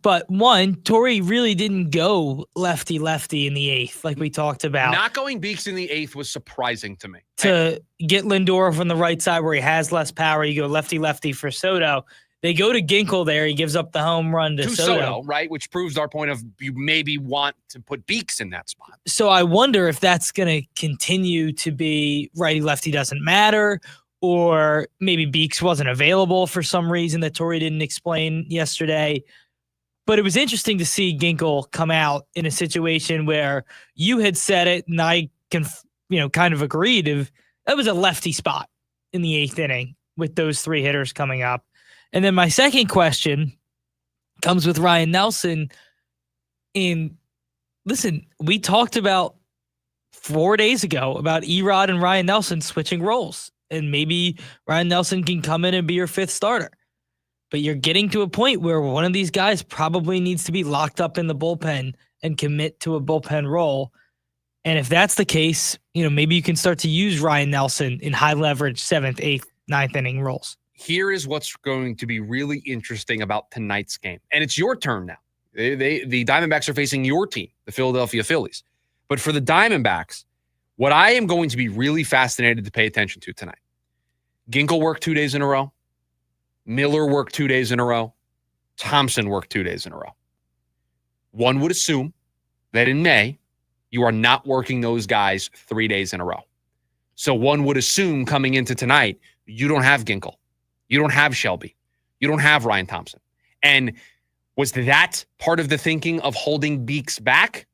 But one, Torrey really didn't go lefty-lefty in the eighth, like we talked about. Not going Beeks in the eighth was surprising to me. To get Lindor from the right side where he has less power, you go lefty-lefty for Soto. They go to Ginkel there. He gives up the home run to Soto. Right? Which proves our point of you maybe want to put Beeks in that spot. So I wonder if that's going to continue to be righty-lefty doesn't matter, or maybe Beeks wasn't available for some reason that Torrey didn't explain yesterday. But it was interesting to see Ginkel come out in a situation where you had said it, and I can, kind of agreed. That was a lefty spot in the eighth inning with those three hitters coming up. And then my second question comes with Ryan Nelson. And listen, we talked about 4 days ago about Erod and Ryan Nelson switching roles, and maybe Ryan Nelson can come in and be your fifth starter. But you're getting to a point where one of these guys probably needs to be locked up in the bullpen and commit to a bullpen role. And if that's the case, maybe you can start to use Ryan Nelson in high leverage 7th, 8th, 9th inning roles. Here is what's going to be really interesting about tonight's game. And it's your turn now. The Diamondbacks are facing your team, the Philadelphia Phillies. But for the Diamondbacks, what I am going to be really fascinated to pay attention to tonight, Ginkel worked 2 days in a row. Miller worked 2 days in a row. Thompson worked 2 days in a row. One would assume that in May, you are not working those guys 3 days in a row. So one would assume coming into tonight, you don't have Ginkel. You don't have Shelby. You don't have Ryan Thompson. And was that part of the thinking of holding Beeks back?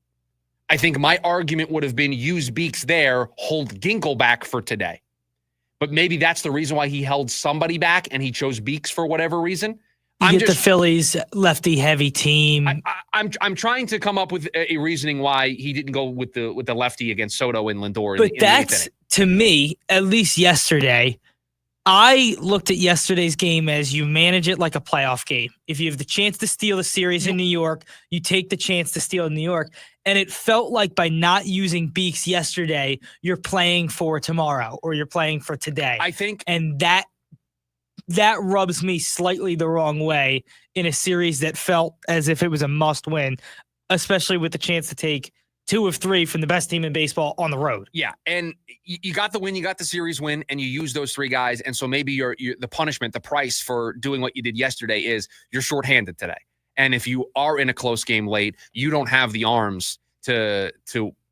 I think my argument would have been use Beeks there, hold Ginkel back for today. But maybe that's the reason why he held somebody back and he chose Beeks for whatever reason. You get the Phillies lefty-heavy team. I'm trying to come up with a reasoning why he didn't go with the lefty against Soto and Lindor. But that's, to me, at least yesterday, I looked at yesterday's game as you manage it like a playoff game. If you have the chance to steal the series in New York, you take the chance to steal in New York. And it felt like by not using Beeks yesterday, you're playing for tomorrow or you're playing for today. I think. And that rubs me slightly the wrong way in a series that felt as if it was a must win, especially with the chance to take 2 of 3 from the best team in baseball on the road. Yeah, and you got the win, you got the series win, and you use those 3 guys. And so maybe the punishment, the price for doing what you did yesterday is you're shorthanded today. And if you are in a close game late, you don't have the arms to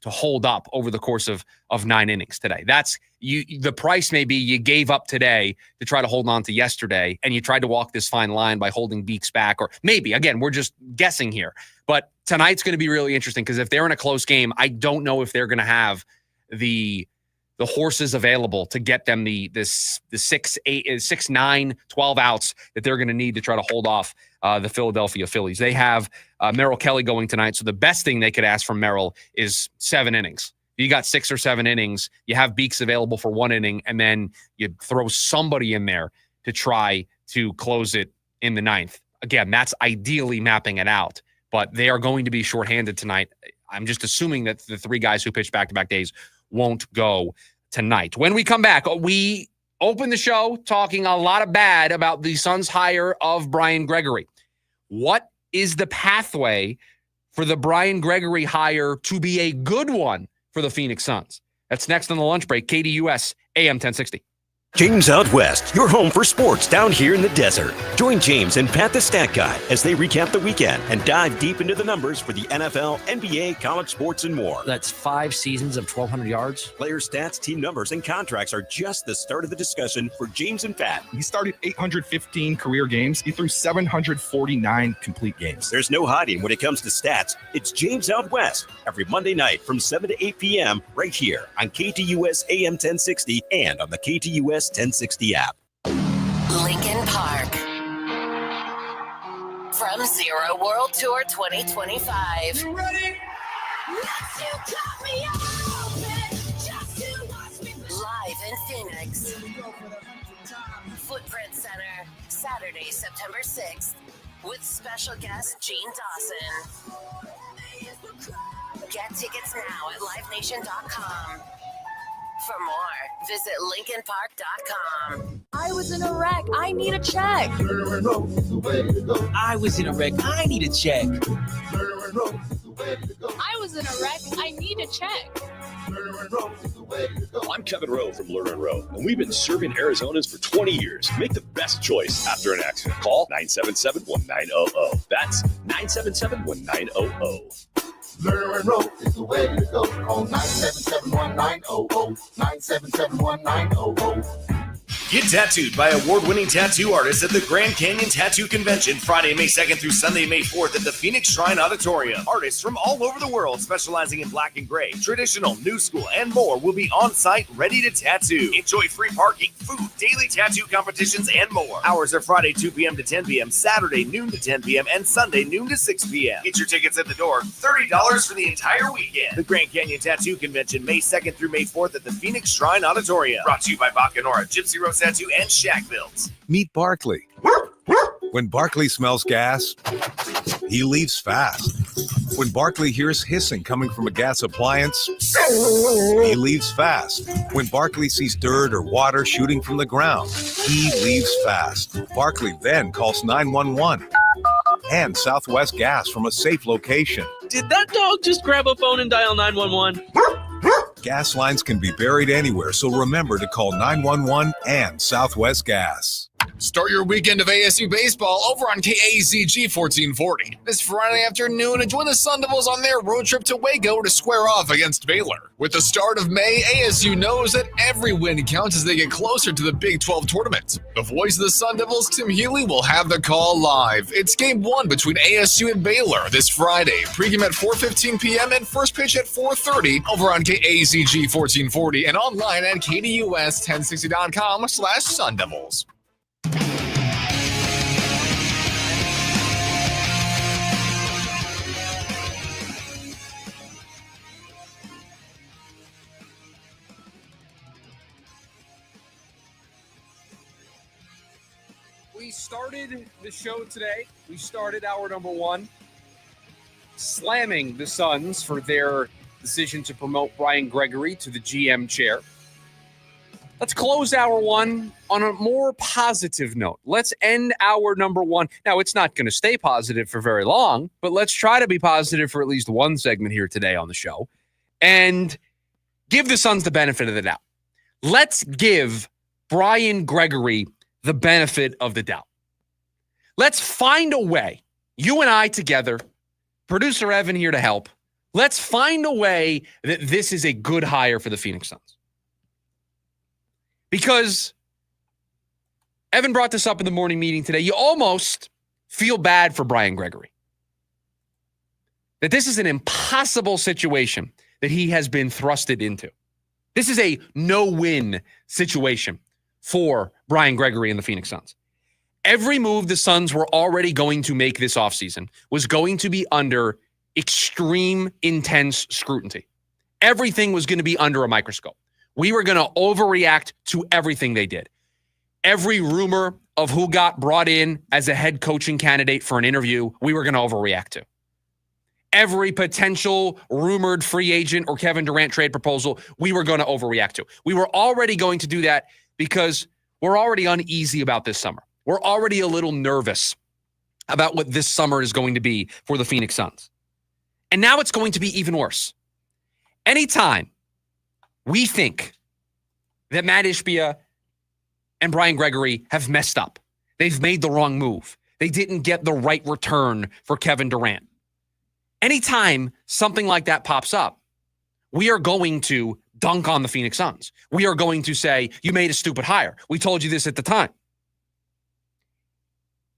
hold up over the course of 9 innings today. That's the price may be you gave up today to try to hold on to yesterday, and you tried to walk this fine line by holding Beeks back, or maybe, again, we're just guessing here. But tonight's going to be really interesting because if they're in a close game, I don't know if they're going to have the horses available to get them the 6, 8, 6, 9, 12 outs that they're going to need to try to hold off the Philadelphia Phillies. They have Merrill Kelly going tonight, so the best thing they could ask from Merrill is 7 innings. You got 6 or 7 innings, you have Beeks available for 1 inning, and then you throw somebody in there to try to close it in the 9th. Again, that's ideally mapping it out, but they are going to be shorthanded tonight. I'm just assuming that the 3 guys who pitched back-to-back days won't go tonight. When we come back, we open the show talking a lot of bad about the Suns' hire of Brian Gregory. What is the pathway for the Brian Gregory hire to be a good one for the Phoenix Suns? That's next on the lunch break. KDUS AM 1060. James Out West, your home for sports down here in the desert. Join James and Pat the Stat Guy as they recap the weekend and dive deep into the numbers for the NFL, NBA, college sports, and more. That's 5 seasons of 1,200 yards. Player stats, team numbers, and contracts are just the start of the discussion for James and Pat. He started 815 career games. He threw 749 complete games. There's no hiding when it comes to stats. It's James Out West every Monday night from 7 to 8 p.m. right here on KTUS AM 1060 and on the KTUS 1060 app. Lincoln Park. From Zero World Tour 2025. You ready? Live in Phoenix. Footprint Center, Saturday, September 6th, with special guest Gene Dawson. Get tickets now at livenation.com. For more, visit LincolnPark.com. I was in a wreck. I need a check. I was in a wreck. I need a check. I was in a wreck. I need a check. I'm Kevin Rowe from Lerner & Rowe, and we've been serving Arizonans for 20 years. Make the best choice after an accident. Call 977-1900. That's 977-1900. Lerner & Rowe is the way to go. Call 977-1900. 977-1900. Get tattooed by award-winning tattoo artists at the Grand Canyon Tattoo Convention, Friday, May 2nd through Sunday, May 4th at the Phoenix Shrine Auditorium. Artists from all over the world specializing in black and gray, traditional, new school, and more will be on-site ready to tattoo. Enjoy free parking, food, daily tattoo competitions, and more. Hours are Friday, 2 p.m. to 10 p.m., Saturday, noon to 10 p.m., and Sunday, noon to 6 p.m. Get your tickets at the door, $30 for the entire weekend. The Grand Canyon Tattoo Convention, May 2nd through May 4th at the Phoenix Shrine Auditorium. Brought to you by Bacanora, Gypsy Rose Tattoo, and Shack Builds. Meet Barkley. When Barkley smells gas, he leaves fast. When Barkley hears hissing coming from a gas appliance, he leaves fast. When Barkley sees dirt or water shooting from the ground, he leaves fast. Barkley then calls 911 and Southwest Gas from a safe location. Did that dog just grab a phone and dial 911? Gas lines can be buried anywhere, so remember to call 911 and Southwest Gas. Start your weekend of ASU baseball over on KAZG 1440. This Friday afternoon, and join the Sun Devils on their road trip to Waco to square off against Baylor. With the start of May, ASU knows that every win counts as they get closer to the Big 12 tournament. The voice of the Sun Devils, Tim Healy, will have the call live. It's game 1 between ASU and Baylor this Friday. Pregame at 4:15 p.m. and first pitch at 4:30 over on KAZG 1440 and online at KDUS1060.com/Sun Devils. We started the show today. We started hour number 1 slamming the Suns for their decision to promote Brian Gregory to the GM chair. Let's close hour 1 on a more positive note. Let's end hour number 1. Now, it's not going to stay positive for very long, but let's try to be positive for at least one segment here today on the show and give the Suns the benefit of the doubt. Let's give Brian Gregory the benefit of the doubt. Let's find a way, you and I together, producer Evan here to help. Let's find a way that this is a good hire for the Phoenix Suns. Because Evan brought this up in the morning meeting today. You almost feel bad for Brian Gregory. That this is an impossible situation that he has been thrusted into. This is a no-win situation for Brian Gregory and the Phoenix Suns. Every move the Suns were already going to make this offseason was going to be under extreme, intense scrutiny. Everything was going to be under a microscope. We were going to overreact to everything they did. Every rumor of who got brought in as a head coaching candidate for an interview, we were going to overreact to. Every potential rumored free agent or Kevin Durant trade proposal, we were going to overreact to. We were already going to do that because we're already uneasy about this summer. We're already a little nervous about what this summer is going to be for the Phoenix Suns. And now it's going to be even worse. Anytime we think that Matt Ishbia and Brian Gregory have messed up. They've made the wrong move. They didn't get the right return for Kevin Durant. Anytime something like that pops up, we are going to dunk on the Phoenix Suns. We are going to say, you made a stupid hire. We told you this at the time.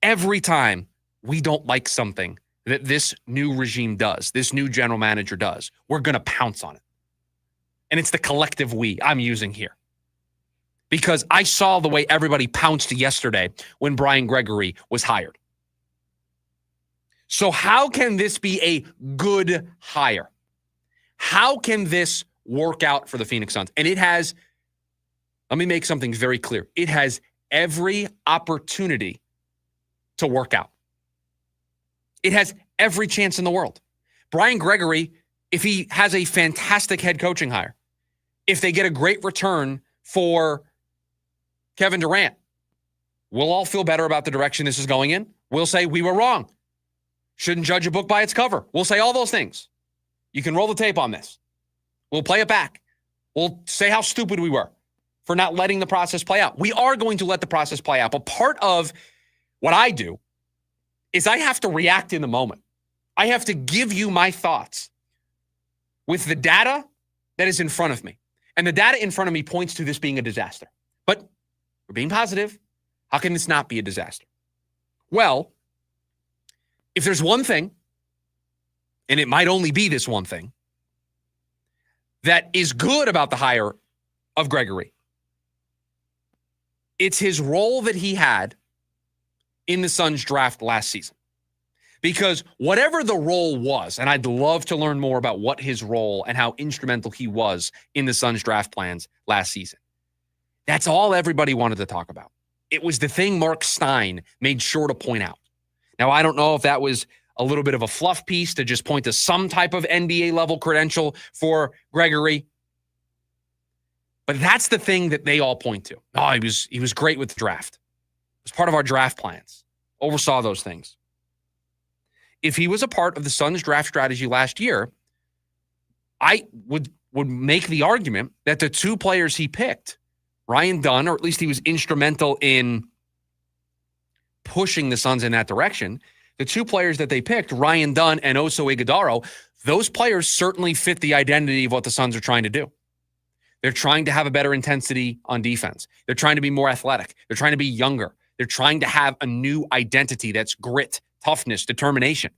Every time we don't like something that this new regime does, this new general manager does, we're going to pounce on it. And it's the collective we I'm using here. Because I saw the way everybody pounced yesterday when Brian Gregory was hired. So how can this be a good hire? How can this work out for the Phoenix Suns? And it has, let me make something very clear. It has every opportunity to work out. It has every chance in the world. Brian Gregory, if he has a fantastic head coaching hire, if they get a great return for Kevin Durant, we'll all feel better about the direction this is going in. We'll say we were wrong. Shouldn't judge a book by its cover. We'll say all those things. You can roll the tape on this. We'll play it back. We'll say how stupid we were for not letting the process play out. We are going to let the process play out. But part of what I do is I have to react in the moment. I have to give you my thoughts with the data that is in front of me. And the data in front of me points to this being a disaster. But we're being positive. How can this not be a disaster? Well, if there's one thing, and it might only be this one thing, that is good about the hire of Gregory, it's his role that he had in the Suns draft last season. Because whatever the role was, and I'd love to learn more about what his role and how instrumental he was in the Suns draft plans last season. That's all everybody wanted to talk about. It was the thing Mark Stein made sure to point out. Now, I don't know if that was a little bit of a fluff piece to just point to some type of NBA level credential for Gregory. But that's the thing that they all point to. Oh, he was great with the draft. It was part of our draft plans. Oversaw those things. If he was a part of the Suns draft strategy last year, I would make the argument that the two players he picked, Ryan Dunn, or at least he was instrumental in pushing the Suns in that direction. The two players that they picked, Ryan Dunn and Oso Ighodaro, those players certainly fit the identity of what the Suns are trying to do. They're trying to have a better intensity on defense. They're trying to be more athletic. They're trying to be younger. They're trying to have a new identity that's grit, toughness, determination.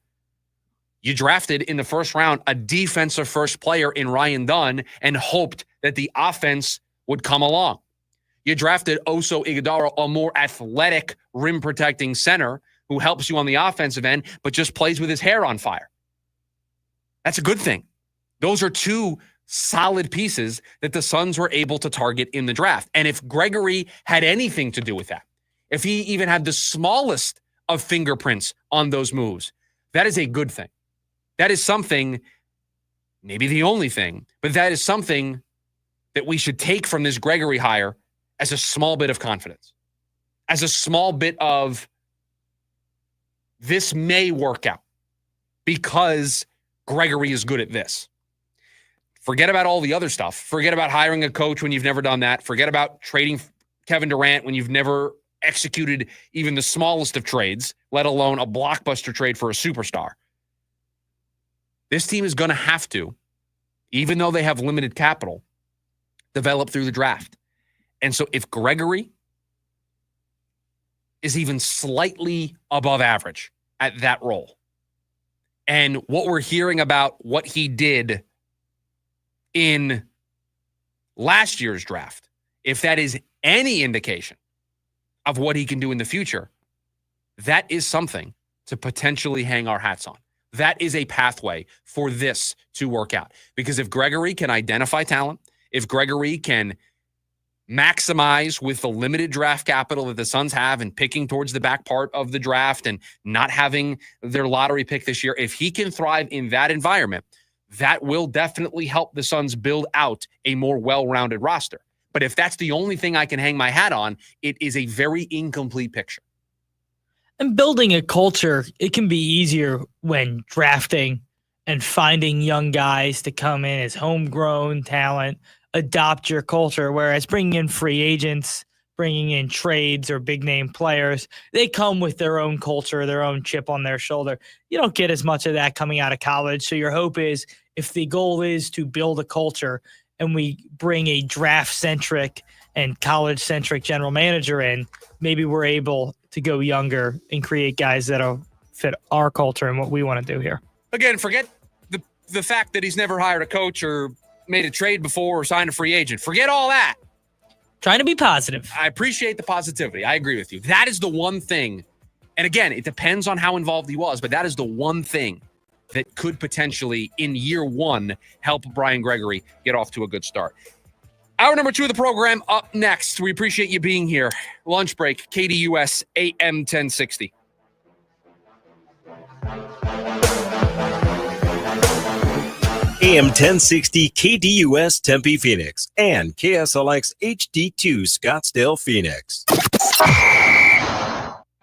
You drafted in the first round a defensive first player in Ryan Dunn and hoped that the offense would come along. You drafted Oso Ighodaro, a more athletic rim protecting center who helps you on the offensive end, but just plays with his hair on fire. That's a good thing. Those are two solid pieces that the Suns were able to target in the draft. And if Gregory had anything to do with that, if he even had the smallest of fingerprints on those moves, that is a good thing. That is something, maybe the only thing, but that is something that we should take from this Gregory hire as a small bit of confidence, as a small bit of this may work out because Gregory is good at this. Forget about all the other stuff. Forget about hiring a coach when you've never done that. Forget about trading Kevin Durant when you've never executed even the smallest of trades, let alone a blockbuster trade for a superstar. This team is going to have to, even though they have limited capital, develop through the draft. And so if Gregory is even slightly above average at that role, and what we're hearing about what he did in last year's draft, if that is any indication of what he can do in the future, that is something to potentially hang our hats on. That is a pathway for this to work out. Because if Gregory can identify talent, if Gregory can maximize with the limited draft capital that the Suns have and picking towards the back part of the draft and not having their lottery pick this year, if he can thrive in that environment, that will definitely help the Suns build out a more well-rounded roster. But if that's the only thing I can hang my hat on, it is a very incomplete picture. And building a culture, it can be easier when drafting and finding young guys to come in as homegrown talent, adopt your culture, whereas bringing in free agents, bringing in trades or big name players. They come with their own culture, their own chip on their shoulder. You don't get as much of that coming out of college. So your hope is, if the goal is to build a culture and we bring a draft-centric and college-centric general manager in, maybe we're able to go younger and create guys that'll fit our culture and what we want to do here. Again, forget the fact that he's never hired a coach or made a trade before or signed a free agent. Forget all that. Trying to be positive. I appreciate the positivity. I agree with you. That is the one thing. And again, it depends on how involved he was, but that is the one thing that could potentially, in year one, help Brian Gregory get off to a good start. Hour number 2 of the program up next. We appreciate you being here. Lunch break, KDUS AM 1060. AM 1060 KDUS Tempe Phoenix and KSLX HD2 Scottsdale Phoenix.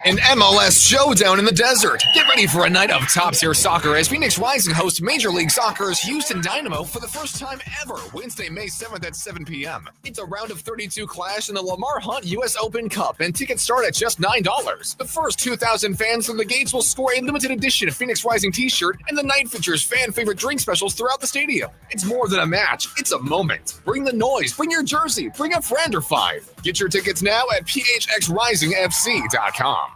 An MLS showdown in the desert. Get ready for a night of top-tier soccer as Phoenix Rising hosts Major League Soccer's Houston Dynamo for the first time ever, Wednesday, May 7th at 7 p.m. It's a round of 32 clash in the Lamar Hunt U.S. Open Cup, and tickets start at just $9. The first 2,000 fans from the gates will score a limited edition Phoenix Rising t-shirt, and the night features fan-favorite drink specials throughout the stadium. It's more than a match. It's a moment. Bring the noise. Bring your jersey. Bring a friend or 5. Get your tickets now at phxrisingfc.com.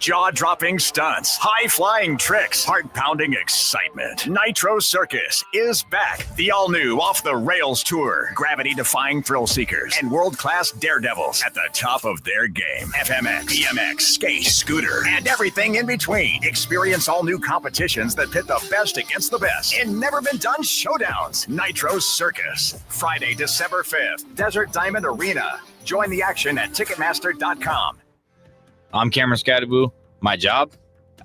Jaw-dropping stunts, high-flying tricks, heart-pounding excitement. Nitro Circus is back. The all-new off-the-rails tour. Gravity-defying thrill seekers and world-class daredevils at the top of their game. FMX, BMX, skate, scooter, and everything in between. Experience all new competitions that pit the best against the best in never-been-done showdowns. Nitro Circus. Friday, December 5th. Desert Diamond Arena. Join the action at Ticketmaster.com. I'm Cameron Scadaboo. My job?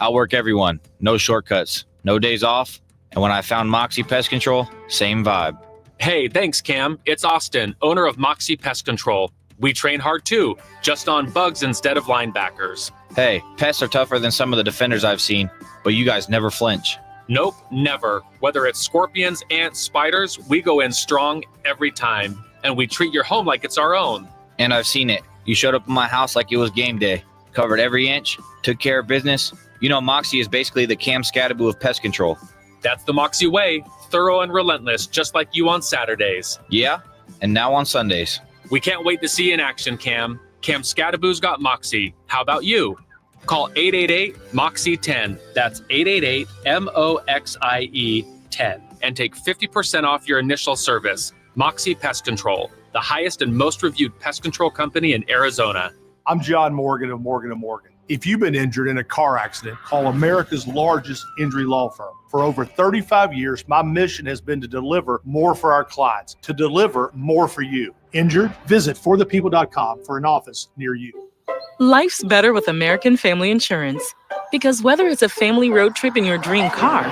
Outwork everyone. No shortcuts. No days off. And when I found Moxie Pest Control, same vibe. Hey, thanks, Cam. It's Austin, owner of Moxie Pest Control. We train hard too, just on bugs instead of linebackers. Hey, pests are tougher than some of the defenders I've seen, but you guys never flinch. Nope, never. Whether it's scorpions, ants, spiders, we go in strong every time. And we treat your home like it's our own. And I've seen it. You showed up in my house like it was game day. Covered every inch, took care of business. You know, Moxie is basically the Cam Scadaboo of pest control. That's the Moxie way, thorough and relentless, just like you on Saturdays. Yeah, and now on Sundays. We can't wait to see you in action, Cam. Cam Scadaboo's got Moxie. How about you? Call 888-MOXIE-10. That's 888-MOXIE-10. And take 50% off your initial service. Moxie Pest Control, the highest and most reviewed pest control company in Arizona. I'm John Morgan of Morgan & Morgan. If you've been injured in a car accident, call America's largest injury law firm. For over 35 years, my mission has been to deliver more for our clients, to deliver more for you. Injured? Visit forthepeople.com for an office near you. Life's better with American Family Insurance. Because whether it's a family road trip in your dream car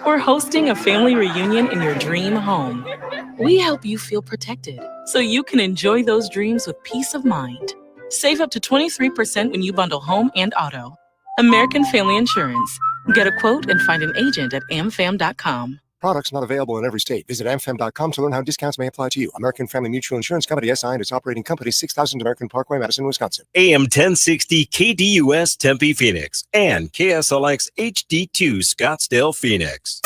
or hosting a family reunion in your dream home, we help you feel protected so you can enjoy those dreams with peace of mind. Save up to 23% when you bundle home and auto. American Family Insurance. Get a quote and find an agent at amfam.com. Products not available in every state. Visit amfam.com to learn how discounts may apply to you. American Family Mutual Insurance Company, SI, and its operating company, 6000 American Parkway, Madison, Wisconsin. AM 1060 KDUS Tempe Phoenix and KSLX HD2 Scottsdale Phoenix.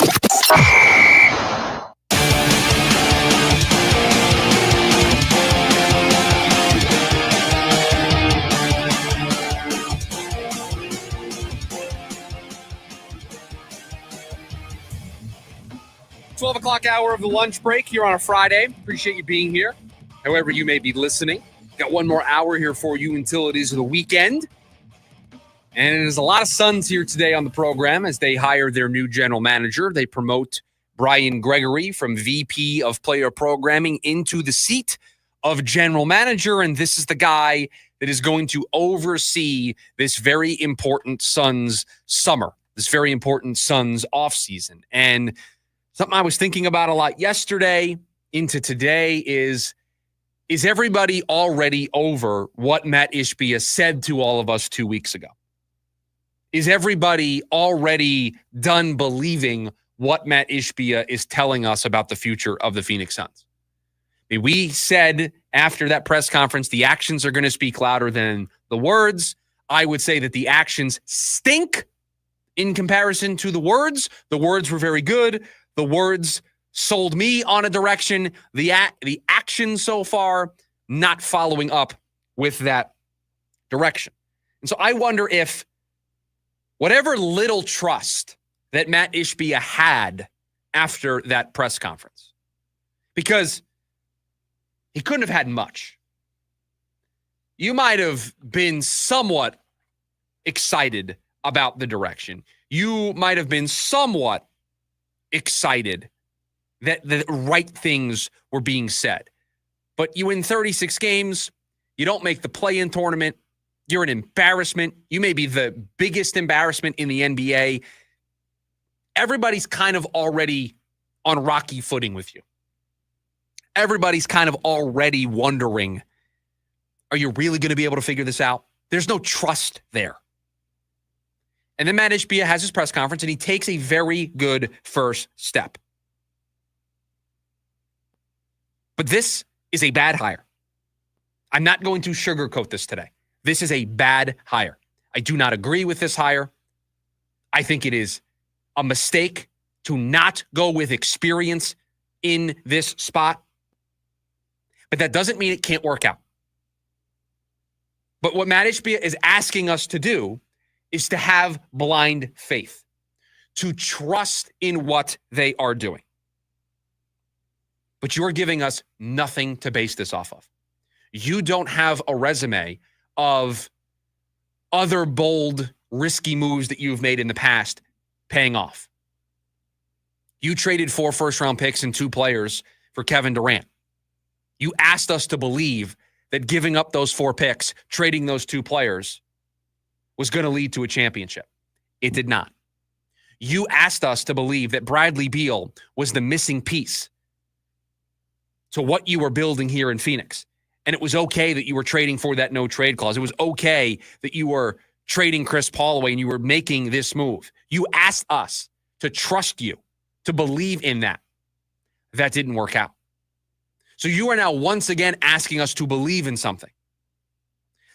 12 o'clock hour of the lunch break here on a Friday. Appreciate you being here, however you may be listening. Got one more hour here for you until it is the weekend. And there's a lot of Suns here today on the program as they hire their new general manager. They promote Brian Gregory from VP of Player Programming into the seat of general manager. And this is the guy that is going to oversee this very important Suns summer, this very important Suns offseason. And something I was thinking about a lot yesterday into today is everybody already over what Matt Ishbia said to all of us 2 weeks ago? Is everybody already done believing what Matt Ishbia is telling us about the future of the Phoenix Suns? I mean, we said after that press conference, the actions are going to speak louder than the words. I would say that the actions stink in comparison to the words. The words were very good. The words sold me on a direction. The action so far, not following up with that direction. And so I wonder if whatever little trust that Matt Ishbia had after that press conference, because he couldn't have had much. You might have been somewhat excited about the direction. You might have been somewhat excited that the right things were being said. But you win 36 games, you don't make the play-in tournament, you're an embarrassment. You may be the biggest embarrassment in the NBA. Everybody's kind of already on rocky footing with you. Everybody's kind of already wondering, are you really going to be able to figure this out? There's no trust there. And then Matt Ishbia has his press conference, and he takes a very good first step. But this is a bad hire. I'm not going to sugarcoat this today. This is a bad hire. I do not agree with this hire. I think it is a mistake to not go with experience in this spot. But that doesn't mean it can't work out. But what Matt Ishbia is asking us to do is to have blind faith, to trust in what they are doing. But you're giving us nothing to base this off of. You don't have a resume of other bold, risky moves that you've made in the past paying off. You traded 4 first-round picks and 2 players for Kevin Durant. You asked us to believe that giving up those 4 picks, trading those 2 players, was going to lead to a championship. It did not. You asked us to believe that Bradley Beal was the missing piece to what you were building here in Phoenix. And it was okay that you were trading for that no-trade clause. It was okay that you were trading Chris Paul away and you were making this move. You asked us to trust you, to believe in that. That didn't work out. So you are now once again asking us to believe in something.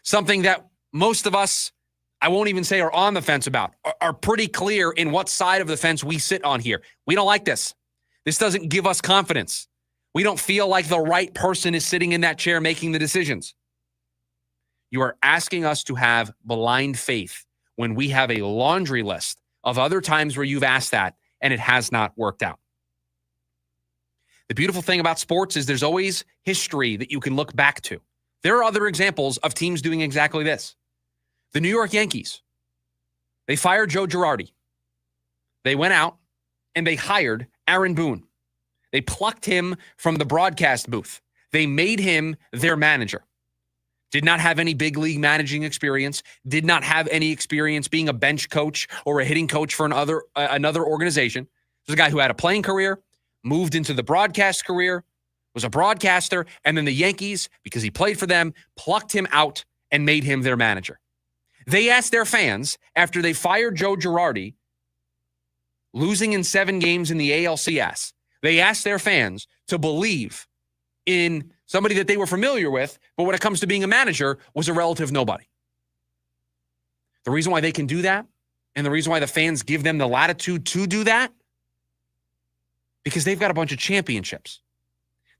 Something that most of us, I won't even say are on the fence about, are pretty clear in what side of the fence we sit on here. We don't like this. This doesn't give us confidence. We don't feel like the right person is sitting in that chair making the decisions. You are asking us to have blind faith when we have a laundry list of other times where you've asked that and it has not worked out. The beautiful thing about sports is there's always history that you can look back to. There are other examples of teams doing exactly this. The New York Yankees, they fired Joe Girardi. They went out and they hired Aaron Boone. They plucked him from the broadcast booth. They made him their manager. Did not have any big league managing experience. Did not have any experience being a bench coach or a hitting coach for another organization. This is a guy who had a playing career, moved into the broadcast career, was a broadcaster, and then the Yankees, because he played for them, plucked him out and made him their manager. They asked their fans, after they fired Joe Girardi, losing in 7 games in the ALCS, they asked their fans to believe in somebody that they were familiar with, but when it comes to being a manager, was a relative nobody. The reason why they can do that, and the reason why the fans give them the latitude to do that, because they've got a bunch of championships.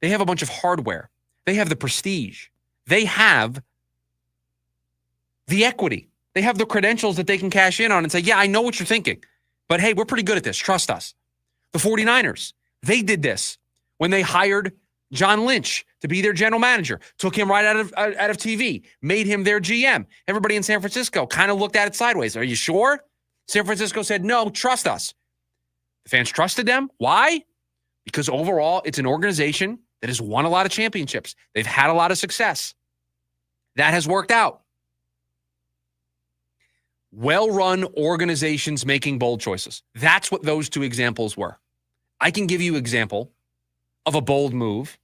They have a bunch of hardware. They have the prestige. They have the equity. They have the credentials that they can cash in on and say, yeah, I know what you're thinking, but hey, we're pretty good at this. Trust us. The 49ers, they did this when they hired John Lynch to be their general manager, took him right out of TV, made him their GM. Everybody in San Francisco kind of looked at it sideways. Are you sure? San Francisco said, no, trust us. The fans trusted them. Why? Because overall, it's an organization that has won a lot of championships. They've had a lot of success. That has worked out. Well-run organizations making bold choices. That's what those 2 examples were. I can give you an example of a bold move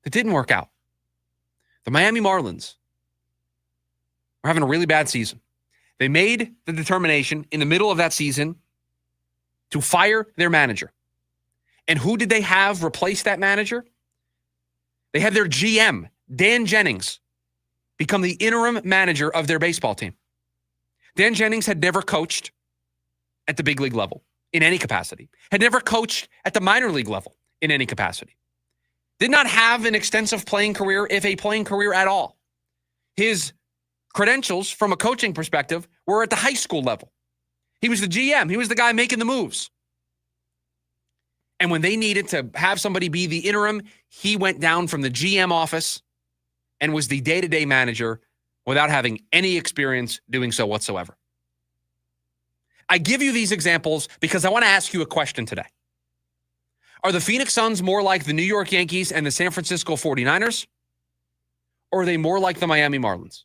that didn't work out. The Miami Marlins were having a really bad season. They made the determination in the middle of that season to fire their manager. And who did they have replace that manager? They had their GM Dan Jennings become the interim manager of their baseball team. Dan Jennings had never coached at the big league level in any capacity, had never coached at the minor league level in any capacity, did not have an extensive playing career, if a playing career at all. His credentials from a coaching perspective were at the high school level. He was the GM. He was the guy making the moves. And when they needed to have somebody be the interim, he went down from the GM office and was the day-to-day manager without having any experience doing so whatsoever. I give you these examples because I want to ask you a question today. Are the Phoenix Suns more like the New York Yankees and the San Francisco 49ers? Or are they more like the Miami Marlins?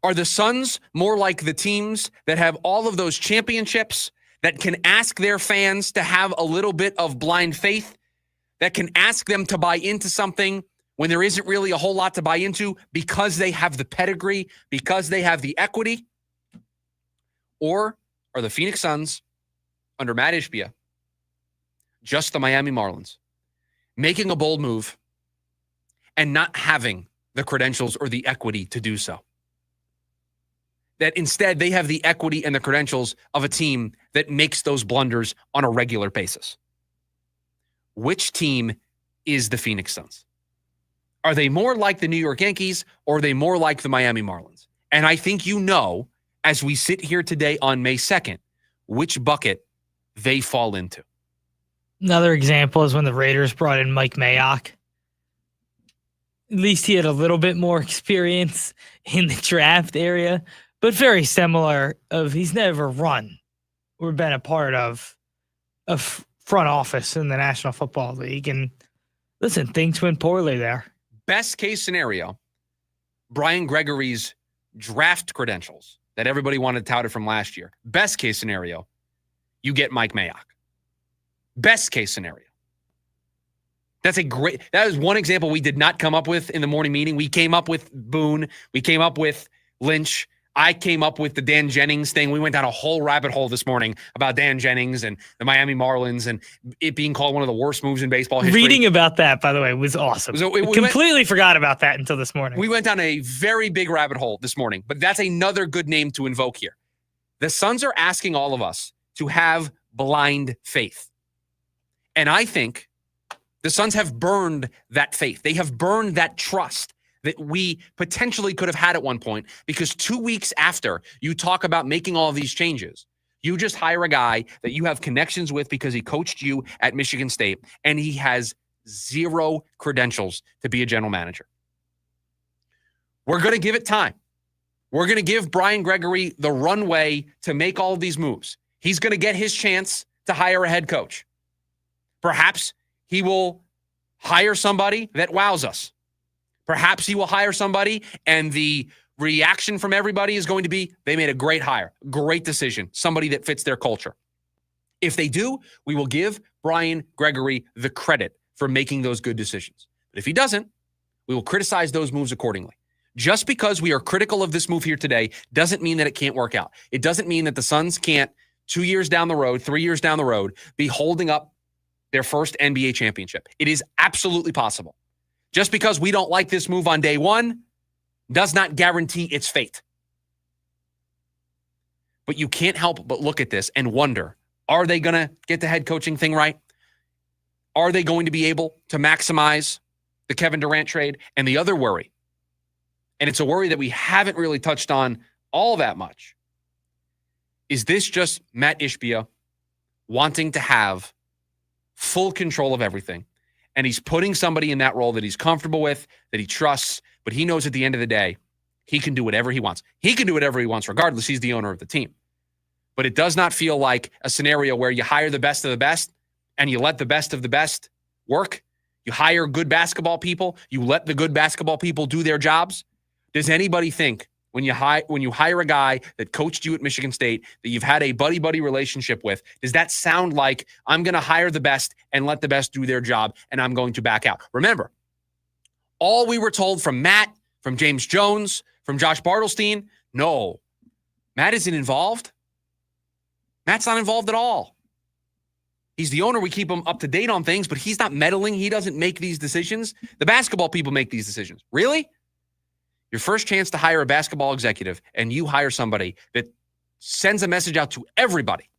Are the Suns more like the teams that have all of those championships, that can ask their fans to have a little bit of blind faith, that can ask them to buy into something when there isn't really a whole lot to buy into because they have the pedigree, because they have the equity? Or are the Phoenix Suns under Matt Ishbia just the Miami Marlins, making a bold move and not having the credentials or the equity to do so? That instead they have the equity and the credentials of a team that makes those blunders on a regular basis. Which team is the Phoenix Suns? Are they more like the New York Yankees, or are they more like the Miami Marlins? And I think you know, as we sit here today on May 2nd, which bucket they fall into. Another example is when the Raiders brought in Mike Mayock. At least he had a little bit more experience in the draft area, but very similar of he's never run or been a part of a front office in the National Football League. And listen, things went poorly there. Best case scenario, Brian Gregory's draft credentials that everybody wanted touted from last year. Best case scenario, you get Mike Mayock. Best case scenario. That is one example we did not come up with in the morning meeting. We came up with Boone. We came up with Lynch. I came up with the Dan Jennings thing. We went down a whole rabbit hole this morning about Dan Jennings and the Miami Marlins and it being called one of the worst moves in baseball history. Reading about that, by the way, was awesome. So completely forgot about that until this morning. We went down a very big rabbit hole this morning, but that's another good name to invoke here. The Suns are asking all of us to have blind faith. And I think the Suns have burned that faith. They have burned that trust that we potentially could have had at one point, because 2 weeks after you talk about making all of these changes, you just hire a guy that you have connections with because he coached you at Michigan State, and he has zero credentials to be a general manager. We're going to give it time. We're going to give Brian Gregory the runway to make all of these moves. He's going to get his chance to hire a head coach. Perhaps he will hire somebody that wows us. Perhaps he will hire somebody and the reaction from everybody is going to be, they made a great hire, great decision, somebody that fits their culture. If they do, we will give Brian Gregory the credit for making those good decisions. But if he doesn't, we will criticize those moves accordingly. Just because we are critical of this move here today doesn't mean that it can't work out. It doesn't mean that the Suns can't 2 years down the road, 3 years down the road, be holding up their first NBA championship. It is absolutely possible. Just because we don't like this move on day one does not guarantee its fate. But you can't help but look at this and wonder, are they going to get the head coaching thing right? Are they going to be able to maximize the Kevin Durant trade? And the other worry, and it's a worry that we haven't really touched on all that much, is this just Matt Ishbia wanting to have full control of everything? And he's putting somebody in that role that he's comfortable with, that he trusts, but he knows at the end of the day, he can do whatever he wants. He can do whatever he wants regardless. He's the owner of the team. But it does not feel like a scenario where you hire the best of the best and you let the best of the best work. You hire good basketball people. You let the good basketball people do their jobs. Does anybody think when you hire a guy that coached you at Michigan State, that you've had a buddy-buddy relationship with, does that sound like I'm going to hire the best and let the best do their job and I'm going to back out? Remember, all we were told from Matt, from James Jones, from Josh Bartelstein, no, Matt isn't involved. Matt's not involved at all. He's the owner. We keep him up to date on things, but he's not meddling. He doesn't make these decisions. The basketball people make these decisions. Really? Your first chance to hire a basketball executive, and you hire somebody that sends a message out to everybody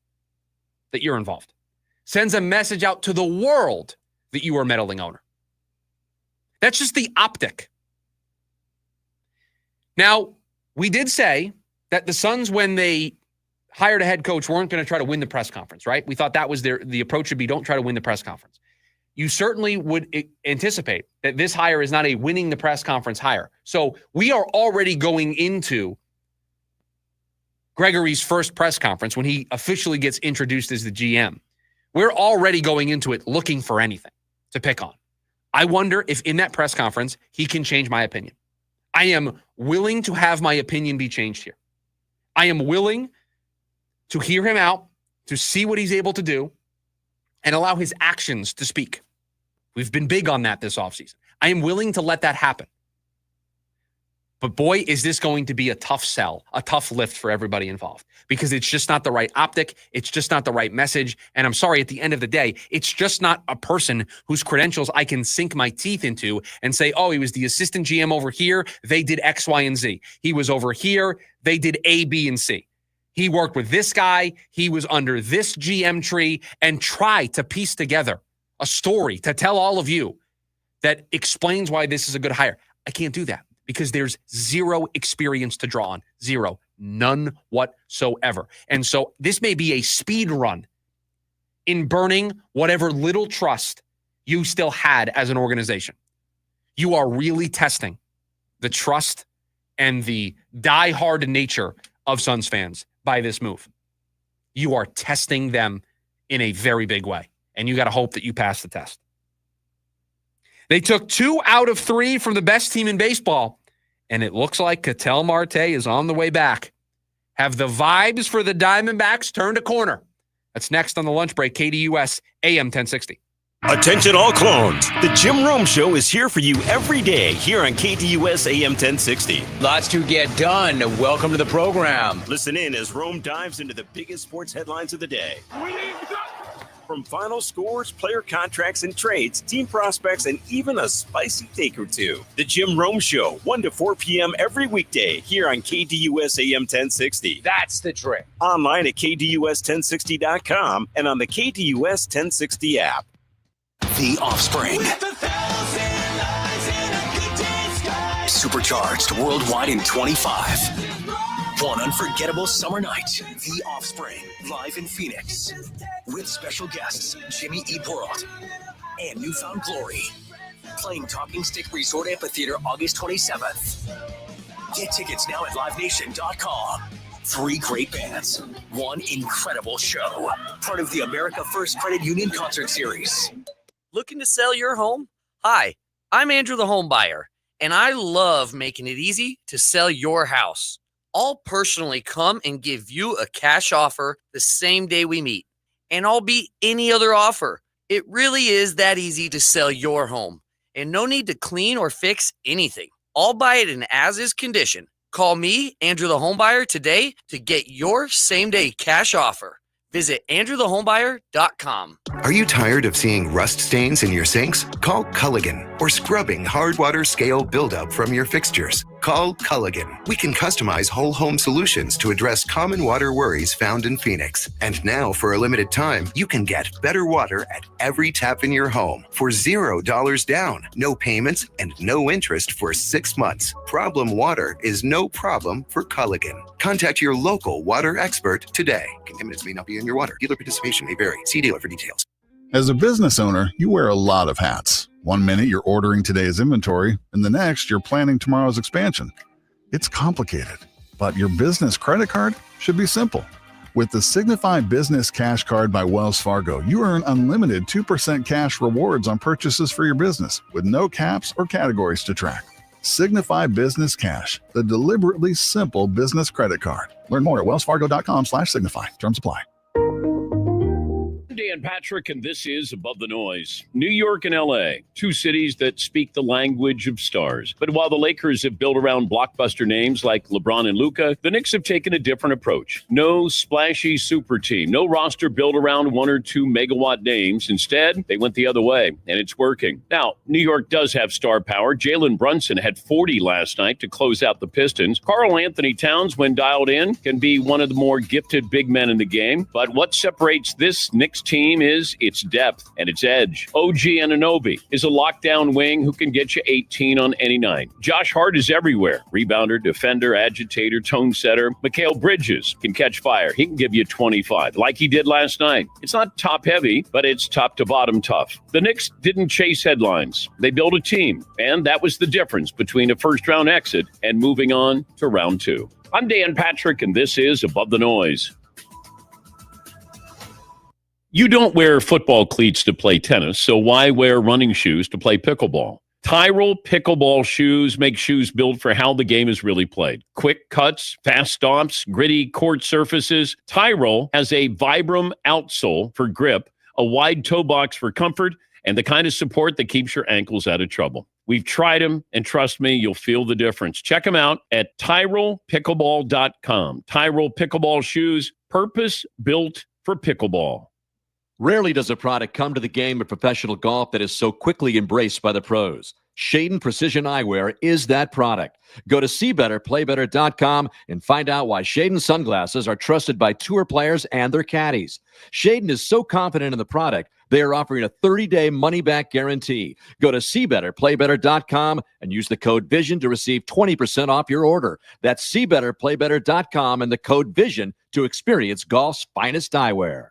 that you're involved. Sends a message out to the world that you are a meddling owner. That's just the optic. Now, we did say that the Suns, when they hired a head coach, weren't going to try to win the press conference, right? We thought that was the approach should be, don't try to win the press conference. You certainly would anticipate that this hire is not a winning the press conference hire. So we are already going into Gregory's first press conference when he officially gets introduced as the GM. We're already going into it looking for anything to pick on. I wonder if in that press conference, he can change my opinion. I am willing to have my opinion be changed here. I am willing to hear him out, to see what he's able to do, and allow his actions to speak. We've been big on that this offseason. I am willing to let that happen. But boy, is this going to be a tough sell, a tough lift for everybody involved, because it's just not the right optic. It's just not the right message. And I'm sorry, at the end of the day, it's just not a person whose credentials I can sink my teeth into and say, oh, he was the assistant GM over here. They did X, Y, and Z. He was over here. They did A, B, and C. He worked with this guy. He was under this GM tree, and try to piece together a story to tell all of you that explains why this is a good hire. I can't do that because there's zero experience to draw on. Zero. None whatsoever. And so this may be a speed run in burning whatever little trust you still had as an organization. You are really testing the trust and the die-hard nature of Suns fans by this move. You are testing them in a very big way, and you got to hope that you pass the test. They took 2 out of 3 from the best team in baseball, and it looks like Ketel Marte is on the way back. Have the vibes for the Diamondbacks turned a corner? That's next on the lunch break, KDUS AM 1060. Attention all clones. The Jim Rome Show is here for you every day here on KDUS AM 1060. Lots to get done. Welcome to the program. Listen in as Rome dives into the biggest sports headlines of the day. From final scores, player contracts and trades, team prospects, and even a spicy take or two. The Jim Rome Show, 1 to 4 p.m. every weekday here on KDUS AM 1060. That's the trick. Online at KDUS1060.com and on the KDUS 1060 app. The Offspring. Supercharged worldwide in 25. One unforgettable summer night. The Offspring, live in Phoenix. With special guests Jimmy E. World and Newfound Glory. Playing Talking Stick Resort Amphitheater August 27th. Get tickets now at livenation.com. 3 great bands. 1 incredible show. Part of the America First Credit Union Concert Series. Looking to sell your home? Hi, I'm Andrew the Home Buyer, and I love making it easy to sell your house. I'll personally come and give you a cash offer the same day we meet, and I'll beat any other offer. It really is that easy to sell your home, and no need to clean or fix anything. I'll buy it in as-is condition. Call me, Andrew the Home Buyer, today to get your same-day cash offer. Visit AndrewTheHomebuyer.com. Are you tired of seeing rust stains in your sinks? Call Culligan. Or scrubbing hard water scale buildup from your fixtures? Call Culligan. We can customize whole home solutions to address common water worries found in Phoenix. And now, for a limited time, you can get better water at every tap in your home for $0 down, no payments, and no interest for 6 months. Problem water is no problem for Culligan. Contact your local water expert today. Contaminants may not be in your water. Dealer participation may vary. See dealer for details. As a business owner, you wear a lot of hats. One minute you're ordering today's inventory, and the next you're planning tomorrow's expansion. It's complicated, but your business credit card should be simple. With the Signify Business Cash Card by Wells Fargo, you earn unlimited 2% cash rewards on purchases for your business with no caps or categories to track. Signify Business Cash, the deliberately simple business credit card. Learn more at wellsfargo.com/signify. Terms apply. Dan Patrick, and this is Above the Noise. New York and LA, two cities that speak the language of stars. But while the Lakers have built around blockbuster names like LeBron and Luka, the Knicks have taken a different approach. No splashy super team, no roster built around one or two megawatt names. Instead, they went the other way, and it's working. Now, New York does have star power. Jalen Brunson had 40 last night to close out the Pistons. Karl Anthony Towns, when dialed in, can be one of the more gifted big men in the game. But what separates this Knicks team is its depth and its edge. OG Anunoby is a lockdown wing who can get you 18 on any night. Josh Hart is everywhere. Rebounder, defender, agitator, tone setter. Mikal Bridges can catch fire. He can give you 25 like he did last night. It's not top heavy, but it's top to bottom tough. The Knicks didn't chase headlines. They built a team, and that was the difference between a first-round exit and moving on to round two. I'm Dan Patrick, and this is Above the Noise. You don't wear football cleats to play tennis, so why wear running shoes to play pickleball? Tyrol pickleball shoes make shoes built for how the game is really played. Quick cuts, fast stops, gritty court surfaces. Tyrol has a Vibram outsole for grip, a wide toe box for comfort, and the kind of support that keeps your ankles out of trouble. We've tried them, and trust me, you'll feel the difference. Check them out at TyrolPickleball.com. Tyrol pickleball shoes, purpose-built for pickleball. Rarely does a product come to the game of professional golf that is so quickly embraced by the pros. Shaden Precision Eyewear is that product. Go to SeeBetterPlayBetter.com and find out why Shaden sunglasses are trusted by tour players and their caddies. Shaden is so confident in the product, they are offering a 30-day money-back guarantee. Go to SeeBetterPlayBetter.com and use the code VISION to receive 20% off your order. That's SeeBetterPlayBetter.com and the code VISION to experience golf's finest eyewear.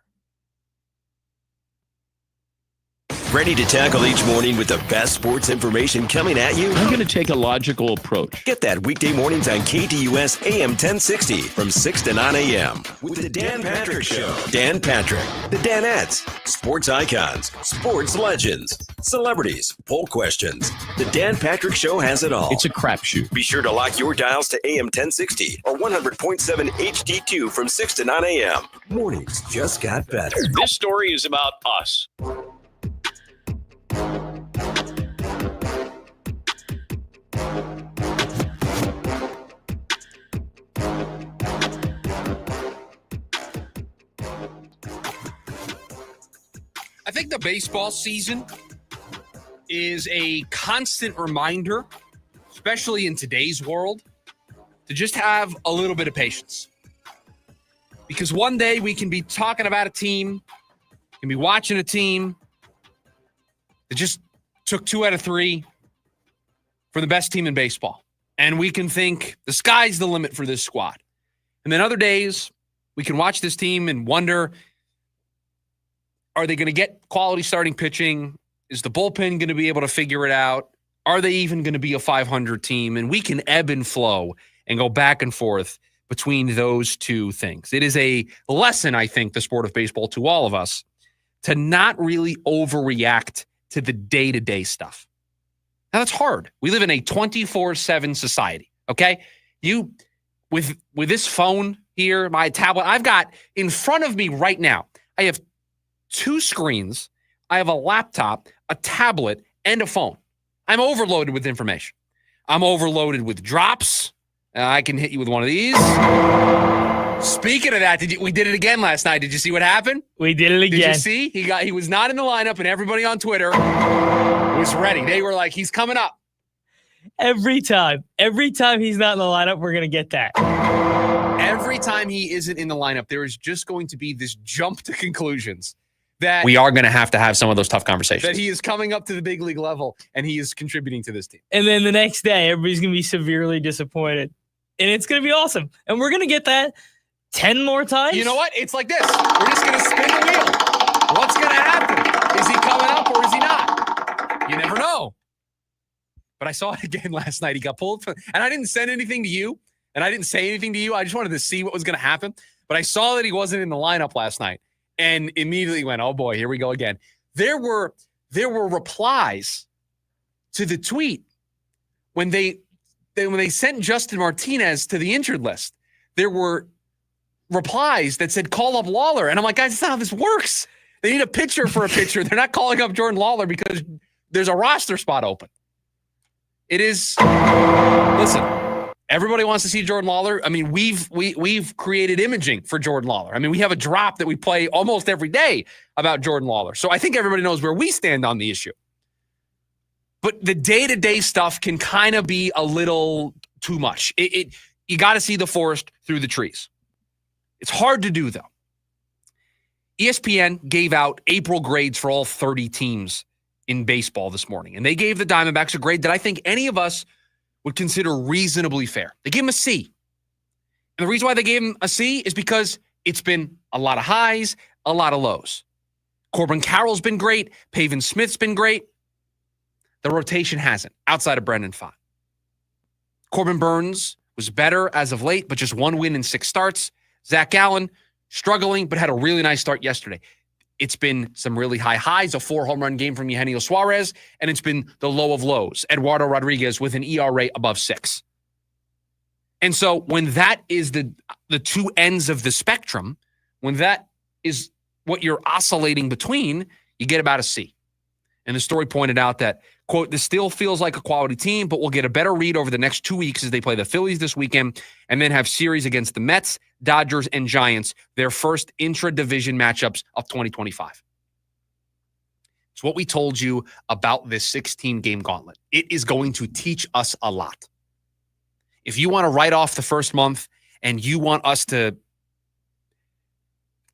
Ready to tackle each morning with the best sports information coming at you? I'm going to take a logical approach. Get that weekday mornings on KTUS AM 1060 from 6 to 9 a.m. with the Dan Patrick Show. Dan Patrick, the Danettes, sports icons, sports legends, celebrities, poll questions. The Dan Patrick Show has it all. It's a crapshoot. Be sure to lock your dials to AM 1060 or 100.7 HD2 from 6 to 9 a.m. Mornings just got better. This story is about us. I think the baseball season is a constant reminder, especially in today's world, to just have a little bit of patience. Because one day we can be talking about a team, can be watching a team that just took 2 out of 3 for the best team in baseball. And we can think the sky's the limit for this squad. And then other days we can watch this team and wonder, are they going to get quality starting pitching? Is the bullpen going to be able to figure it out? Are they even going to be a 500 team? And we can ebb and flow and go back and forth between those two things. It is a lesson, I think, the sport of baseball to all of us, to not really overreact to the day-to-day stuff. Now, that's hard. We live in a 24/7 society, okay? You, with this phone here, my tablet, I've got in front of me right now, I have 2 screens, I have a laptop, a tablet, and a phone. I'm overloaded with information. I'm overloaded with drops. I can hit you with one of these. Speaking of that, we did it again last night. Did you see what happened? We did it again. Did you see? He was not in the lineup, and everybody on Twitter was ready. They were like, he's coming up. Every time he's not in the lineup, we're going to get that. Every time he isn't in the lineup, there is just going to be this jump to conclusions that we are going to have some of those tough conversations. That he is coming up to the big league level and he is contributing to this team. And then the next day, everybody's going to be severely disappointed. And it's going to be awesome. And we're going to get that 10 more times. You know what? It's like this. We're just going to spin the wheel. What's going to happen? Is he coming up or is he not? You never know. But I saw it again last night. He got pulled. And I didn't send anything to you. And I didn't say anything to you. I just wanted to see what was going to happen. But I saw that he wasn't in the lineup last night. And immediately went, oh boy, here we go again. There were replies to the tweet when they sent Justin Martinez to the injured list. There were replies that said, call up Lawler. And I'm like, guys, that's not how this works. They need a pitcher for a pitcher. They're not calling up Jordan Lawler because there's a roster spot open. It is. Listen, everybody wants to see Jordan Lawler. I mean, we've created imaging for Jordan Lawler. I mean, we have a drop that we play almost every day about Jordan Lawler. So I think everybody knows where we stand on the issue. But the day-to-day stuff can kind of be a little too much. You got to see the forest through the trees. It's hard to do, though. ESPN gave out April grades for all 30 teams in baseball this morning. And they gave the Diamondbacks a grade that I think any of us would consider reasonably fair. They gave them a C. And the reason why they gave them a C is because it's been a lot of highs, a lot of lows. Corbin Carroll's been great. Pavin Smith's been great. The rotation hasn't, outside of Brendan Pfaadt. Corbin Burns was better as of late, but just 1 win in 6 starts. Zach Gallen, struggling, but had a really nice start yesterday. It's been some really high highs, a 4-home-run game from Eugenio Suarez, and it's been the low of lows. Eduardo Rodriguez with an ERA above 6. And so when that is the two ends of the spectrum, when that is what you're oscillating between, you get about a C. And the story pointed out that, quote, this still feels like a quality team, but we'll get a better read over the next 2 weeks as they play the Phillies this weekend and then have series against the Mets, Dodgers, and Giants, their first intra-division matchups of 2025. It's what we told you about this 16 game gauntlet. It is going to teach us a lot. If you want to write off the first month and you want us to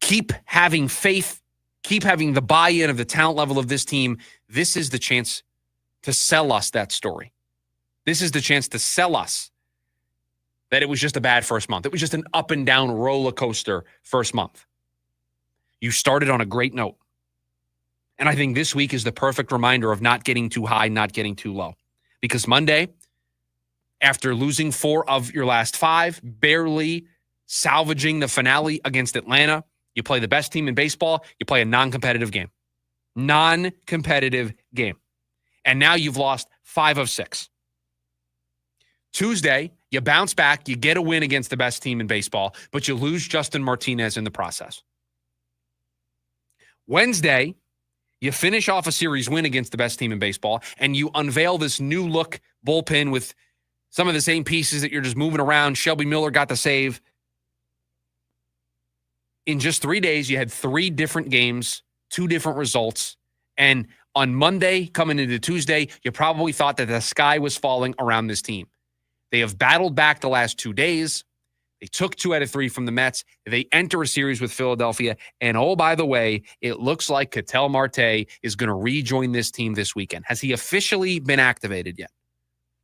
keep having faith, keep having the buy-in of the talent level of this team, this is the chance to sell us that story. This is the chance to sell us that it was just a bad first month. It was just an up and down roller coaster first month. You started on a great note. And I think this week is the perfect reminder of not getting too high, not getting too low. Because Monday, after losing 4 of your last 5, barely salvaging the finale against Atlanta, you play the best team in baseball, you play a non-competitive game. Non-competitive game. And now you've lost 5 of 6. Tuesday, you bounce back, you get a win against the best team in baseball, but you lose Justin Martinez in the process. Wednesday, you finish off a series win against the best team in baseball, and you unveil this new look bullpen with some of the same pieces that you're just moving around. Shelby Miller got the save. In just 3 days, you had 3 different games, 2 different results, and on Monday, coming into Tuesday, you probably thought that the sky was falling around this team. They have battled back the last 2 days. They took 2 out of 3 from the Mets. They enter a series with Philadelphia. And oh, by the way, it looks like Ketel Marte is going to rejoin this team this weekend. Has he officially been activated yet?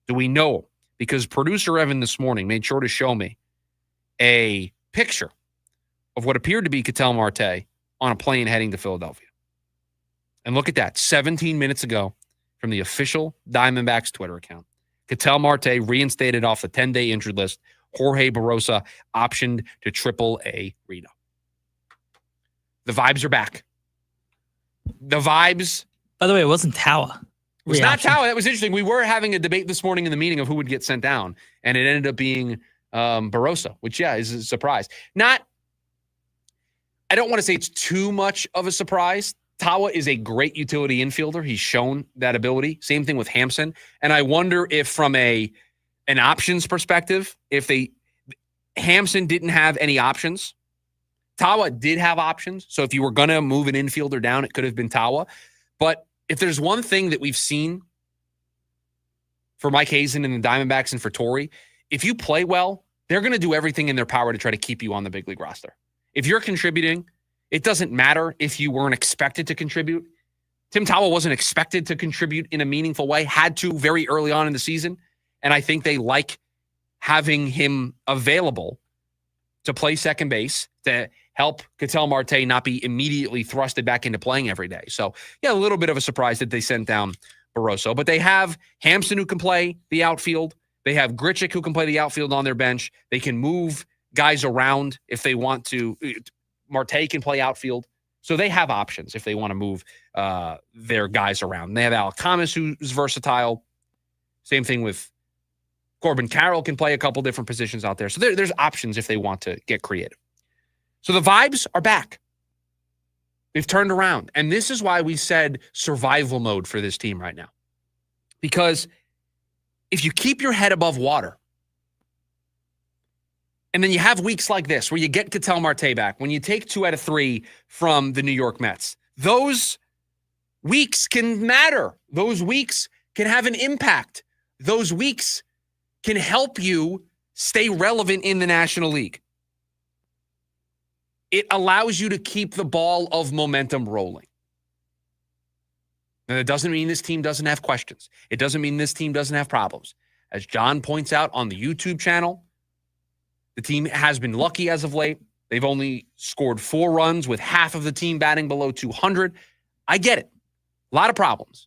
Do we know? Because producer Evan this morning made sure to show me a picture of what appeared to be Ketel Marte on a plane heading to Philadelphia. And look at that, 17 minutes ago from the official Diamondbacks Twitter account. Ketel Marte reinstated off the 10-day injured list. Jorge Barrosa optioned to AAA Reno. The vibes are back. The vibes. By the way, it wasn't Tawa. It was not Tawa. That was interesting. We were having a debate this morning in the meeting of who would get sent down, and it ended up being Barrosa, which, yeah, is a surprise. I don't want to say it's too much of a surprise. Tawa is a great utility infielder. He's shown that ability. Same thing with Hampson. And I wonder if from an options perspective, if Hampson didn't have any options. Tawa did have options. So if you were going to move an infielder down, it could have been Tawa. But if there's one thing that we've seen for Mike Hazen and the Diamondbacks and for Torrey, if you play well, they're going to do everything in their power to try to keep you on the big league roster. If you're contributing, it doesn't matter if you weren't expected to contribute. Tim Tawa wasn't expected to contribute in a meaningful way, had to very early on in the season. And I think they like having him available to play second base to help Ketel Marte not be immediately thrusted back into playing every day. So, yeah, a little bit of a surprise that they sent down Barroso. But they have Hampson who can play the outfield. They have Grichuk who can play the outfield on their bench. They can move guys around if they want to. Marte can play outfield. So they have options if they want to move their guys around. They have Alek Thomas, who's versatile. Same thing with Corbin Carroll, can play a couple different positions out there. So there's options if they want to get creative. So the vibes are back. They've turned around. And this is why we said survival mode for this team right now. Because if you keep your head above water, and then you have weeks like this where you get Ketel Marte back, when you take 2 out of 3 from the New York Mets, those weeks can matter. Those weeks can have an impact. Those weeks can help you stay relevant in the National League. It allows you to keep the ball of momentum rolling. And it doesn't mean this team doesn't have questions. It doesn't mean this team doesn't have problems. As John points out on the YouTube channel, the team has been lucky as of late. They've only scored 4 runs with half of the team batting below 200. I get it. A lot of problems.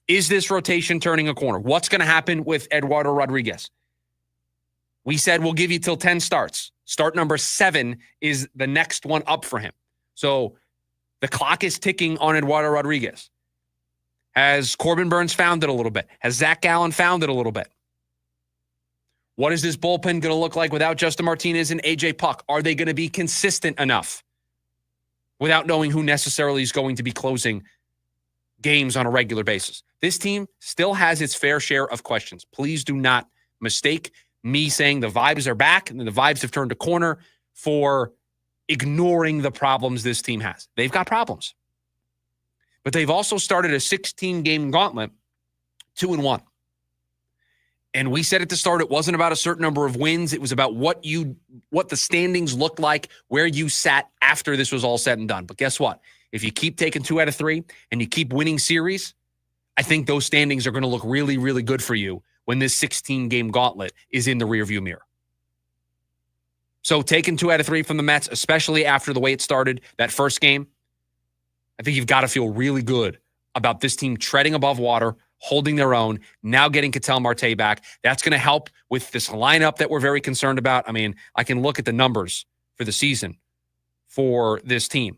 Is this rotation turning a corner? What's going to happen with Eduardo Rodriguez? We said we'll give you till 10 starts. Start number 7 is the next one up for him. So the clock is ticking on Eduardo Rodriguez. Has Corbin Burns found it a little bit? Has Zach Gallen found it a little bit? What is this bullpen going to look like without Justin Martinez and AJ Puck? Are they going to be consistent enough without knowing who necessarily is going to be closing games on a regular basis? This team still has its fair share of questions. Please do not mistake me saying the vibes are back and the vibes have turned a corner for ignoring the problems this team has. They've got problems. But they've also started a 16-game gauntlet 2-1. And we said at the start, it wasn't about a certain number of wins. It was about what the standings looked like, where you sat after this was all said and done. But guess what? If you keep taking 2 out of 3 and you keep winning series, I think those standings are going to look really, really good for you when this 16-game gauntlet is in the rearview mirror. So taking 2 out of 3 from the Mets, especially after the way it started, that first game, I think you've got to feel really good about this team treading above water, holding their own, now getting Ketel Marte back. That's going to help with this lineup that we're very concerned about. I mean, I can look at the numbers for the season for this team.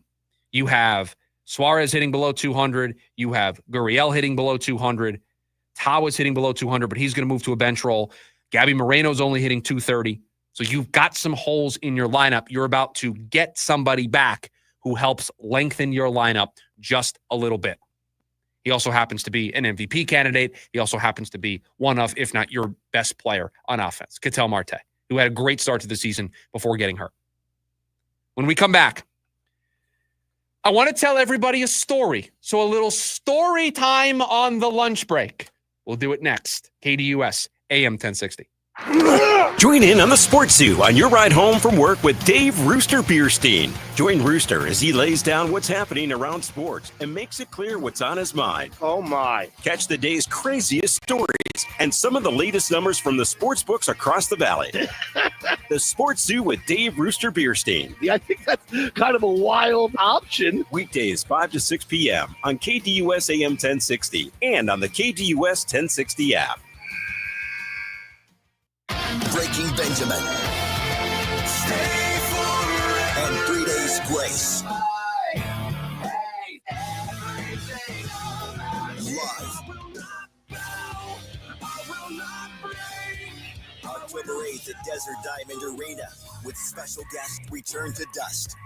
You have Suarez hitting below 200. You have Gurriel hitting below 200. Tawa's hitting below 200, but he's going to move to a bench role. Gabby Moreno's only hitting 230. So you've got some holes in your lineup. You're about to get somebody back who helps lengthen your lineup just a little bit. He also happens to be an MVP candidate. He also happens to be one of, if not your best player on offense, Ketel Marte, who had a great start to the season before getting hurt. When we come back, I want to tell everybody a story. So a little story time on the lunch break. We'll do it next. KDUS, AM 1060. Join in on the Sports Zoo on your ride home from work with Dave Rooster Bierstein. Join Rooster as he lays down what's happening around sports and makes it clear what's on his mind. Oh, my. Catch the day's craziest stories and some of the latest numbers from the sports books across the valley. The Sports Zoo with Dave Rooster Bierstein. Yeah, I think that's kind of a wild option. Weekdays 5 to 6 p.m. on KDUS AM 1060 and on the KDUS 1060 app. Breaking Benjamin. Stay forever. And 3 Days Grace. Live. October 8th at Desert Diamond Arena with special guest Return to Dust.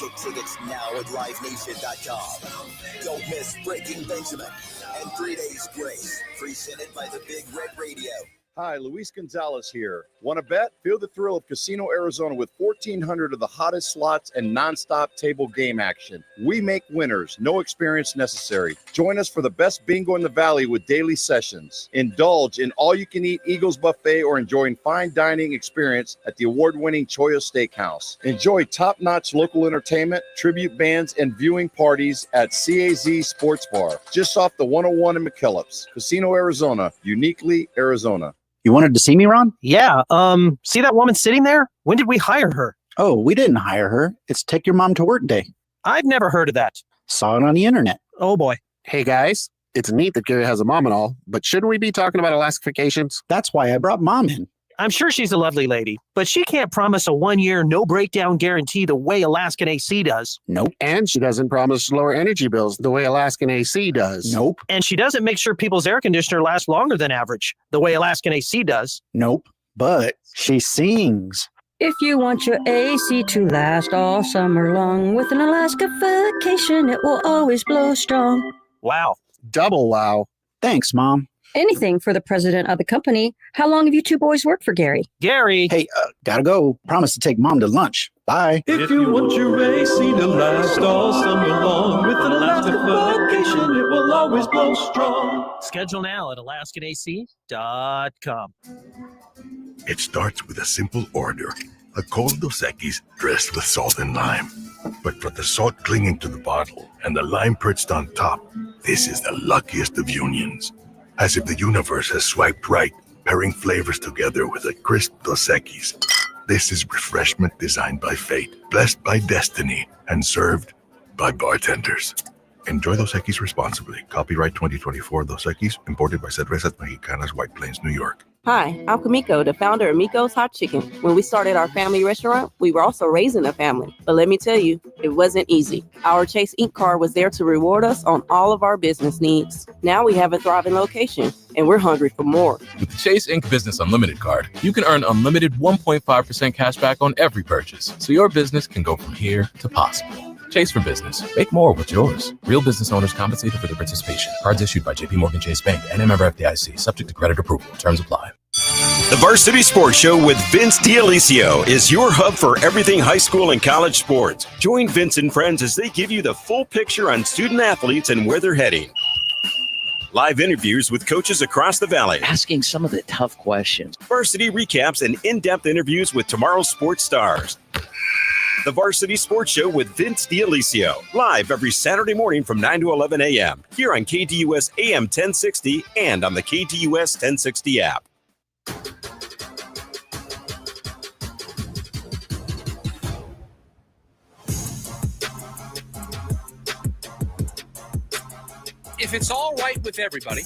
Get tickets now at livenation.com. Don't miss Breaking Benjamin and 3 Days Grace, presented by the Big Red Radio. Hi, Luis Gonzalez here. Want to bet? Feel the thrill of Casino Arizona with 1,400 of the hottest slots and nonstop table game action. We make winners, no experience necessary. Join us for the best bingo in the valley with daily sessions. Indulge in all-you-can-eat Eagles Buffet or enjoy fine dining experience at the award-winning Choya Steakhouse. Enjoy top-notch local entertainment, tribute bands, and viewing parties at CAZ Sports Bar, just off the 101 in McKellips. Casino Arizona, uniquely Arizona. You wanted to see me, Ron? Yeah. See that woman sitting there? When did we hire her? Oh, we didn't hire her. It's Take Your Mom to Work Day. I've never heard of that. Saw it on the internet. Oh, boy. Hey, guys. It's neat that Gary has a mom and all, but shouldn't we be talking about Alaskifications? That's why I brought Mom in. I'm sure she's a lovely lady, but she can't promise a 1-year no breakdown guarantee the way Alaskan AC does. Nope. And she doesn't promise lower energy bills the way Alaskan AC does. Nope. And she doesn't make sure people's air conditioner lasts longer than average the way Alaskan AC does. Nope. But she sings. If you want your AC to last all summer long, with an Alaska vacation, it will always blow strong. Wow. Double wow. Thanks, Mom. Anything for the president of the company. How long have you two boys worked for Gary? Gary. Hey, gotta go. Promise to take Mom to lunch. Bye. If you want your AC to last all summer long, with an Alaska vacation, it will always blow strong. Schedule now at alaskanac.com. It starts with a simple order, a cold Dos Equis dressed with salt and lime. But for the salt clinging to the bottle and the lime perched on top, this is the luckiest of unions. As if the universe has swiped right, pairing flavors together with a crisp Dos Equis. This is refreshment designed by fate, blessed by destiny, and served by bartenders. Enjoy Dos Equis responsibly. Copyright 2024 Dos Equis, imported by Cervezas Mexicanas, White Plains, New York. Hi, I'm Kamiko, the founder of Miko's Hot Chicken. When we started our family restaurant, we were also raising a family. But let me tell you, it wasn't easy. Our Chase Ink card was there to reward us on all of our business needs. Now we have a thriving location, and we're hungry for more. With the Chase Ink Business Unlimited card, you can earn unlimited 1.5% cash back on every purchase, so your business can go from here to possible. Chase for Business. Make more with yours. Real business owners compensated for their participation. Cards issued by JPMorgan Chase Bank and a member FDIC, subject to credit approval. Terms apply. The Varsity Sports Show with Vince D'Alicio is your hub for everything high school and college sports. Join Vince and friends as they give you the full picture on student athletes and where they're heading. Live interviews with coaches across the valley. Asking some of the tough questions. Varsity recaps and in-depth interviews with tomorrow's sports stars. The Varsity Sports Show with Vince D'Alicio. Live every Saturday morning from 9 to 11 a.m. Here on KTUS AM 1060 and on the KTUS 1060 app. If it's all right with everybody,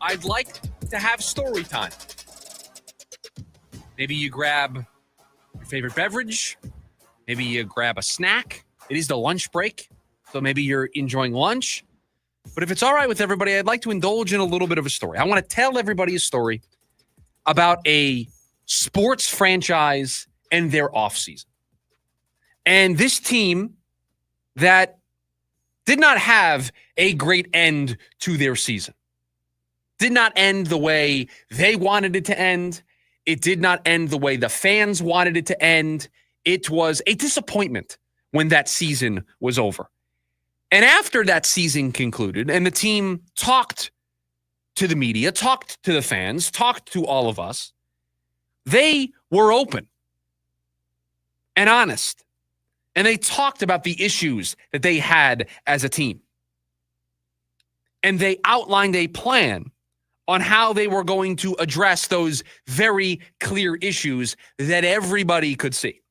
I'd like to have story time. Maybe you grab your favorite beverage. Maybe you grab a snack. It is the lunch break, so maybe you're enjoying lunch. But if it's all right with everybody, I'd like to indulge in a little bit of a story. I want to tell everybody a story about a sports franchise and their offseason. And this team that did not have a great end to their season. Did not end the way they wanted it to end. It did not end the way the fans wanted it to end. It was a disappointment when that season was over. And after that season concluded and the team talked to the media, talked to the fans, talked to all of us, they were open and honest. And they talked about the issues that they had as a team. And they outlined a plan on how they were going to address those very clear issues that everybody could see.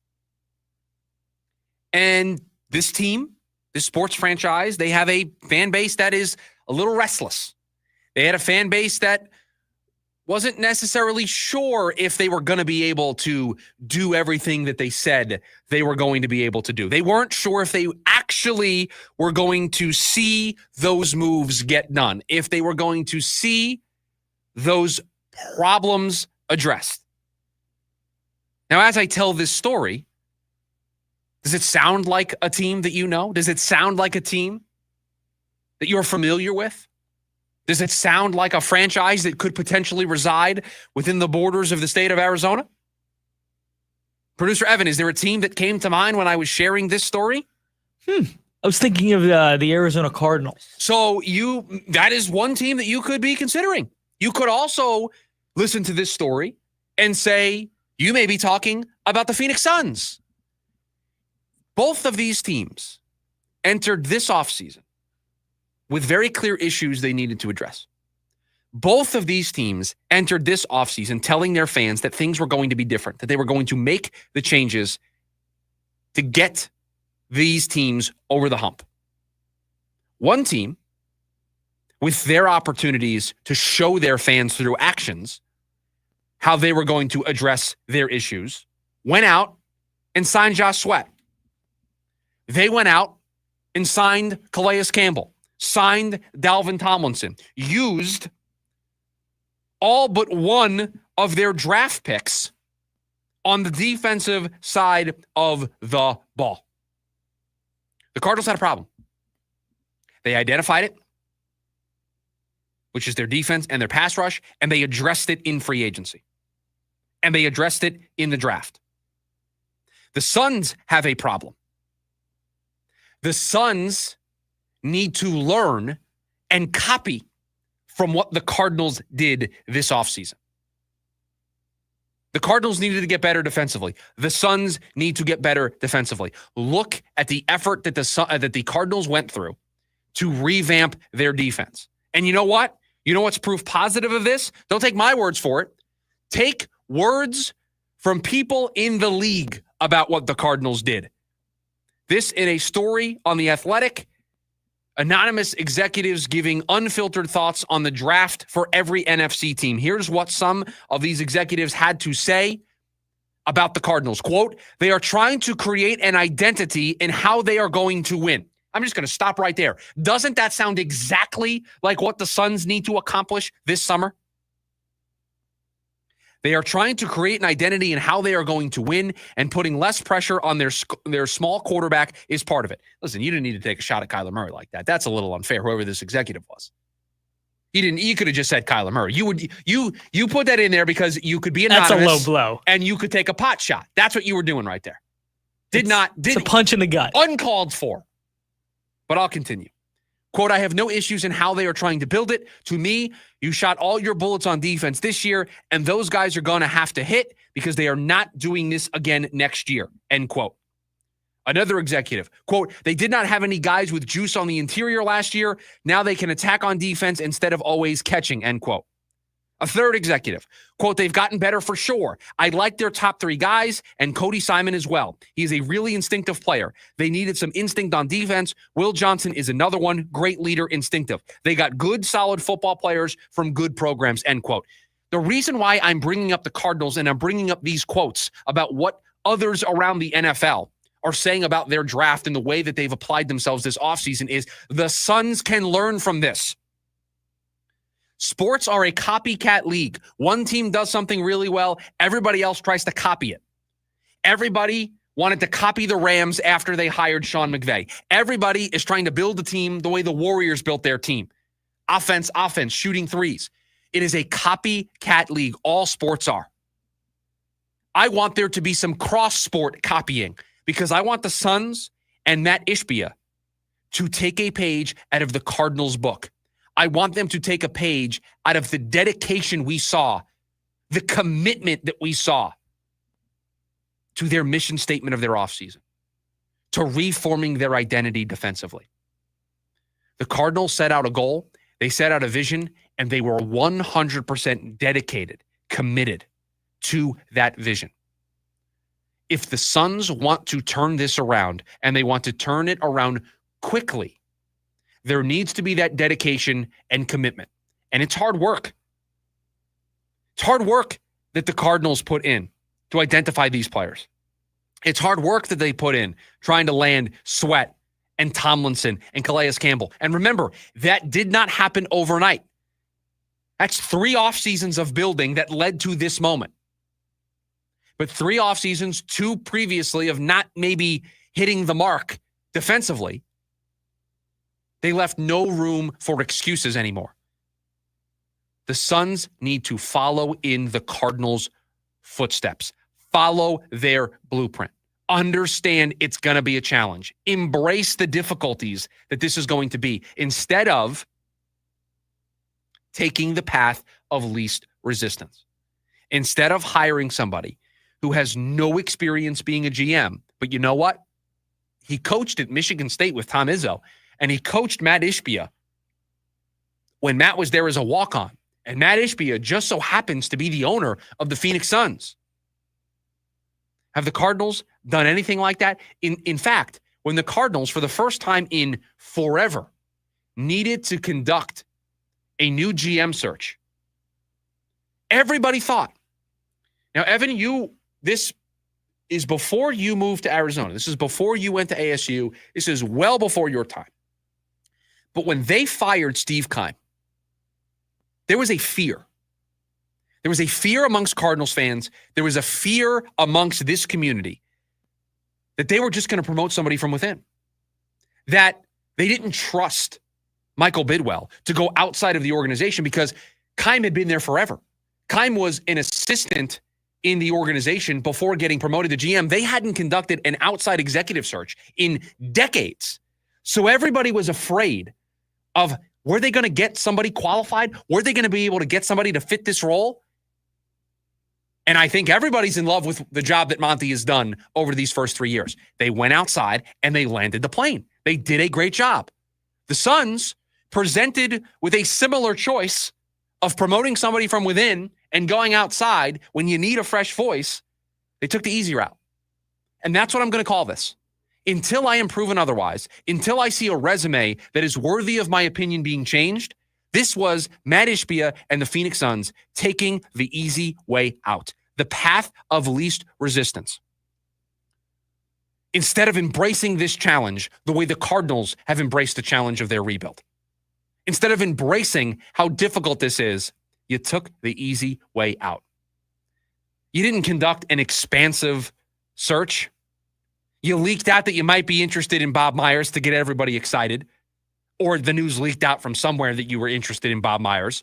And this team, this sports franchise, they have a fan base that is a little restless. They had a fan base that wasn't necessarily sure if they were going to be able to do everything that they said they were going to be able to do. They weren't sure if they actually were going to see those moves get done, if they were going to see those problems addressed. Now, as I tell this story, does it sound like a team that you know? Does it sound like a team that you're familiar with? Does it sound like a franchise that could potentially reside within the borders of the state of Arizona? Producer Evan, is there a team that came to mind when I was sharing this story? I was thinking of the Arizona Cardinals. So that is one team that you could be considering. You could also listen to this story and say you may be talking about the Phoenix Suns. Both of these teams entered this offseason with very clear issues they needed to address. Both of these teams entered this offseason telling their fans that things were going to be different, that they were going to make the changes to get these teams over the hump. One team, with their opportunities to show their fans through actions how they were going to address their issues, went out and signed Josh Sweat. They went out and signed Calais Campbell, signed Dalvin Tomlinson, used all but one of their draft picks on the defensive side of the ball. The Cardinals had a problem. They identified it, which is their defense and their pass rush, and they addressed it in free agency. And they addressed it in the draft. The Suns have a problem. The Suns need to learn and copy from what the Cardinals did this offseason. The Cardinals needed to get better defensively. The Suns need to get better defensively. Look at the effort that the Cardinals went through to revamp their defense. And you know what? You know what's proof positive of this? Don't take my words for it. Take words from people in the league about what the Cardinals did. This in a story on The Athletic. Anonymous executives giving unfiltered thoughts on the draft for every NFC team. Here's what some of these executives had to say about the Cardinals. Quote, they are trying to create an identity in how they are going to win. I'm just going to stop right there. Doesn't that sound exactly like what the Suns need to accomplish this summer? They are trying to create an identity in how they are going to win, and putting less pressure on their small quarterback is part of it. Listen, you didn't need to take a shot at Kyler Murray like that. That's a little unfair, whoever this executive was. You could have just said Kyler Murray. You put that in there because you could be anonymous. That's a low blow. And you could take a pot shot. That's what you were doing right there. It's a punch in the gut. Uncalled for. But I'll continue. Quote, I have no issues in how they are trying to build it. To me, you shot all your bullets on defense this year, and those guys are going to have to hit because they are not doing this again next year, end quote. Another executive, quote, they did not have any guys with juice on the interior last year. Now they can attack on defense instead of always catching, end quote. A third executive, quote, they've gotten better for sure. I like their top three guys and Cody Simon as well. He's a really instinctive player. They needed some instinct on defense. Will Johnson is another one. Great leader, instinctive. They got good, solid football players from good programs, end quote. The reason why I'm bringing up the Cardinals and I'm bringing up these quotes about what others around the NFL are saying about their draft and the way that they've applied themselves this offseason is the Suns can learn from this. Sports are a copycat league. One team does something really well. Everybody else tries to copy it. Everybody wanted to copy the Rams after they hired Sean McVay. Everybody is trying to build a team the way the Warriors built their team. Offense, shooting threes. It is a copycat league. All sports are. I want there to be some cross-sport copying because I want the Suns and Matt Ishbia to take a page out of the Cardinals' book. I want them to take a page out of the dedication we saw, the commitment that we saw to their mission statement of their offseason, to reforming their identity defensively. The Cardinals set out a goal, they set out a vision, and they were 100% dedicated, committed to that vision. If the Suns want to turn this around, and they want to turn it around quickly, there needs to be that dedication and commitment. And it's hard work. It's hard work that the Cardinals put in to identify these players. It's hard work that they put in trying to land Sweat and Tomlinson and Calais Campbell. And remember, that did not happen overnight. That's 3 off seasons of building that led to this moment. But 3 off seasons, 2 previously of not maybe hitting the mark defensively. They left no room for excuses anymore. The Suns need to follow in the Cardinals' footsteps. Follow their blueprint. Understand it's going to be a challenge. Embrace the difficulties that this is going to be instead of taking the path of least resistance. Instead of hiring somebody who has no experience being a GM, but you know what? He coached at Michigan State with Tom Izzo. And he coached Matt Ishbia when Matt was there as a walk-on. And Matt Ishbia just so happens to be the owner of the Phoenix Suns. Have the Cardinals done anything like that? In fact, when the Cardinals, for the first time in forever, needed to conduct a new GM search, everybody thought. Now, Evan, this is before you moved to Arizona. This is before you went to ASU. This is well before your time. But when they fired Steve Keim, there was a fear There was a fear amongst Cardinals fans. There was a fear amongst this community that they were just going to promote somebody from within. That they didn't trust Michael Bidwell to go outside of the organization because Keim had been there forever. Keim was an assistant in the organization before getting promoted to GM. They hadn't conducted an outside executive search in decades. So everybody was afraid of, were they going to get somebody qualified? Were they going to be able to get somebody to fit this role? And I think everybody's in love with the job that Monty has done over these first 3 years. They went outside and they landed the plane. They did a great job. The Suns, presented with a similar choice of promoting somebody from within and going outside when you need a fresh voice, they took the easy route. And that's what I'm going to call this. Until I am proven otherwise, until I see a resume that is worthy of my opinion being changed, this was Matt Ishbia and the Phoenix Suns taking the easy way out, the path of least resistance. Instead of embracing this challenge the way the Cardinals have embraced the challenge of their rebuild. Instead of embracing how difficult this is, you took the easy way out. You didn't conduct an expansive search. You leaked out that you might be interested in Bob Myers to get everybody excited. Or the news leaked out from somewhere that you were interested in Bob Myers.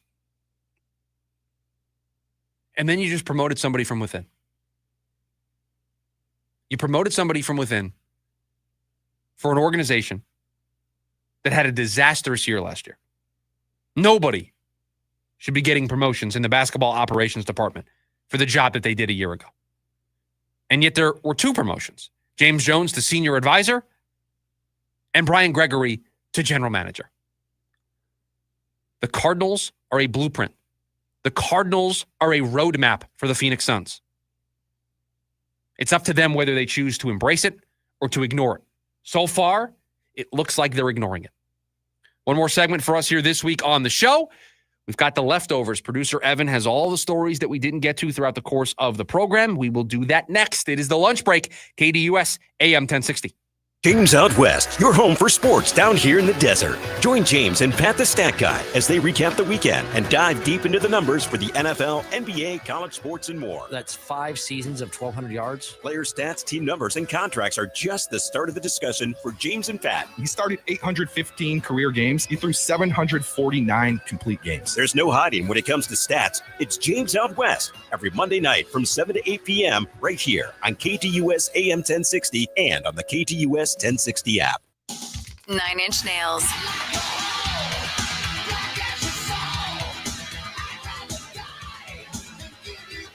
And then you just promoted somebody from within. You promoted somebody from within for an organization that had a disastrous year last year. Nobody should be getting promotions in the basketball operations department for the job that they did a year ago. And yet there were 2 promotions. James Jones to senior advisor and Brian Gregory to general manager. The Cardinals are a blueprint. The Cardinals are a roadmap for the Phoenix Suns. It's up to them whether they choose to embrace it or to ignore it. So far, it looks like they're ignoring it. One more segment for us here this week on the show. We've got the leftovers. Producer Evan has all the stories that we didn't get to throughout the course of the program. We will do that next. It is the lunch break. KDUS AM 1060. James Out West, your home for sports down here in the desert. Join James and Pat the Stat Guy as they recap the weekend and dive deep into the numbers for the NFL, NBA, college sports, and more. That's 5 seasons of 1,200 yards. Player stats, team numbers, and contracts are just the start of the discussion for James and Pat. He started 815 career games. He threw 749 complete games. There's no hiding when it comes to stats. It's James Out West every Monday night from 7 to 8 p.m. right here on KTUS AM 1060 and on the KTUS 1060 app. 9 Inch Nails.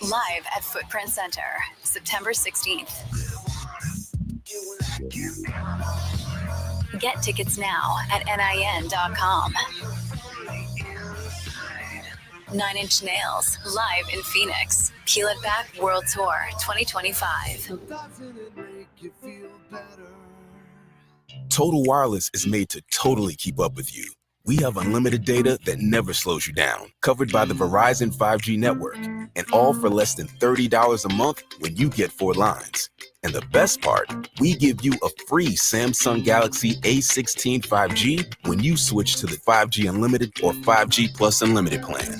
Live at Footprint Center, September 16th. Get tickets now at NIN.com. 9 Inch Nails, live in Phoenix. Peel It Back World Tour 2025. Total Wireless is made to totally keep up with you. We have unlimited data that never slows you down, covered by the Verizon 5G network, and all for less than $30 a month when you get 4 lines. And the best part, we give you a free Samsung Galaxy A16 5G when you switch to the 5G Unlimited or 5G Plus Unlimited plan.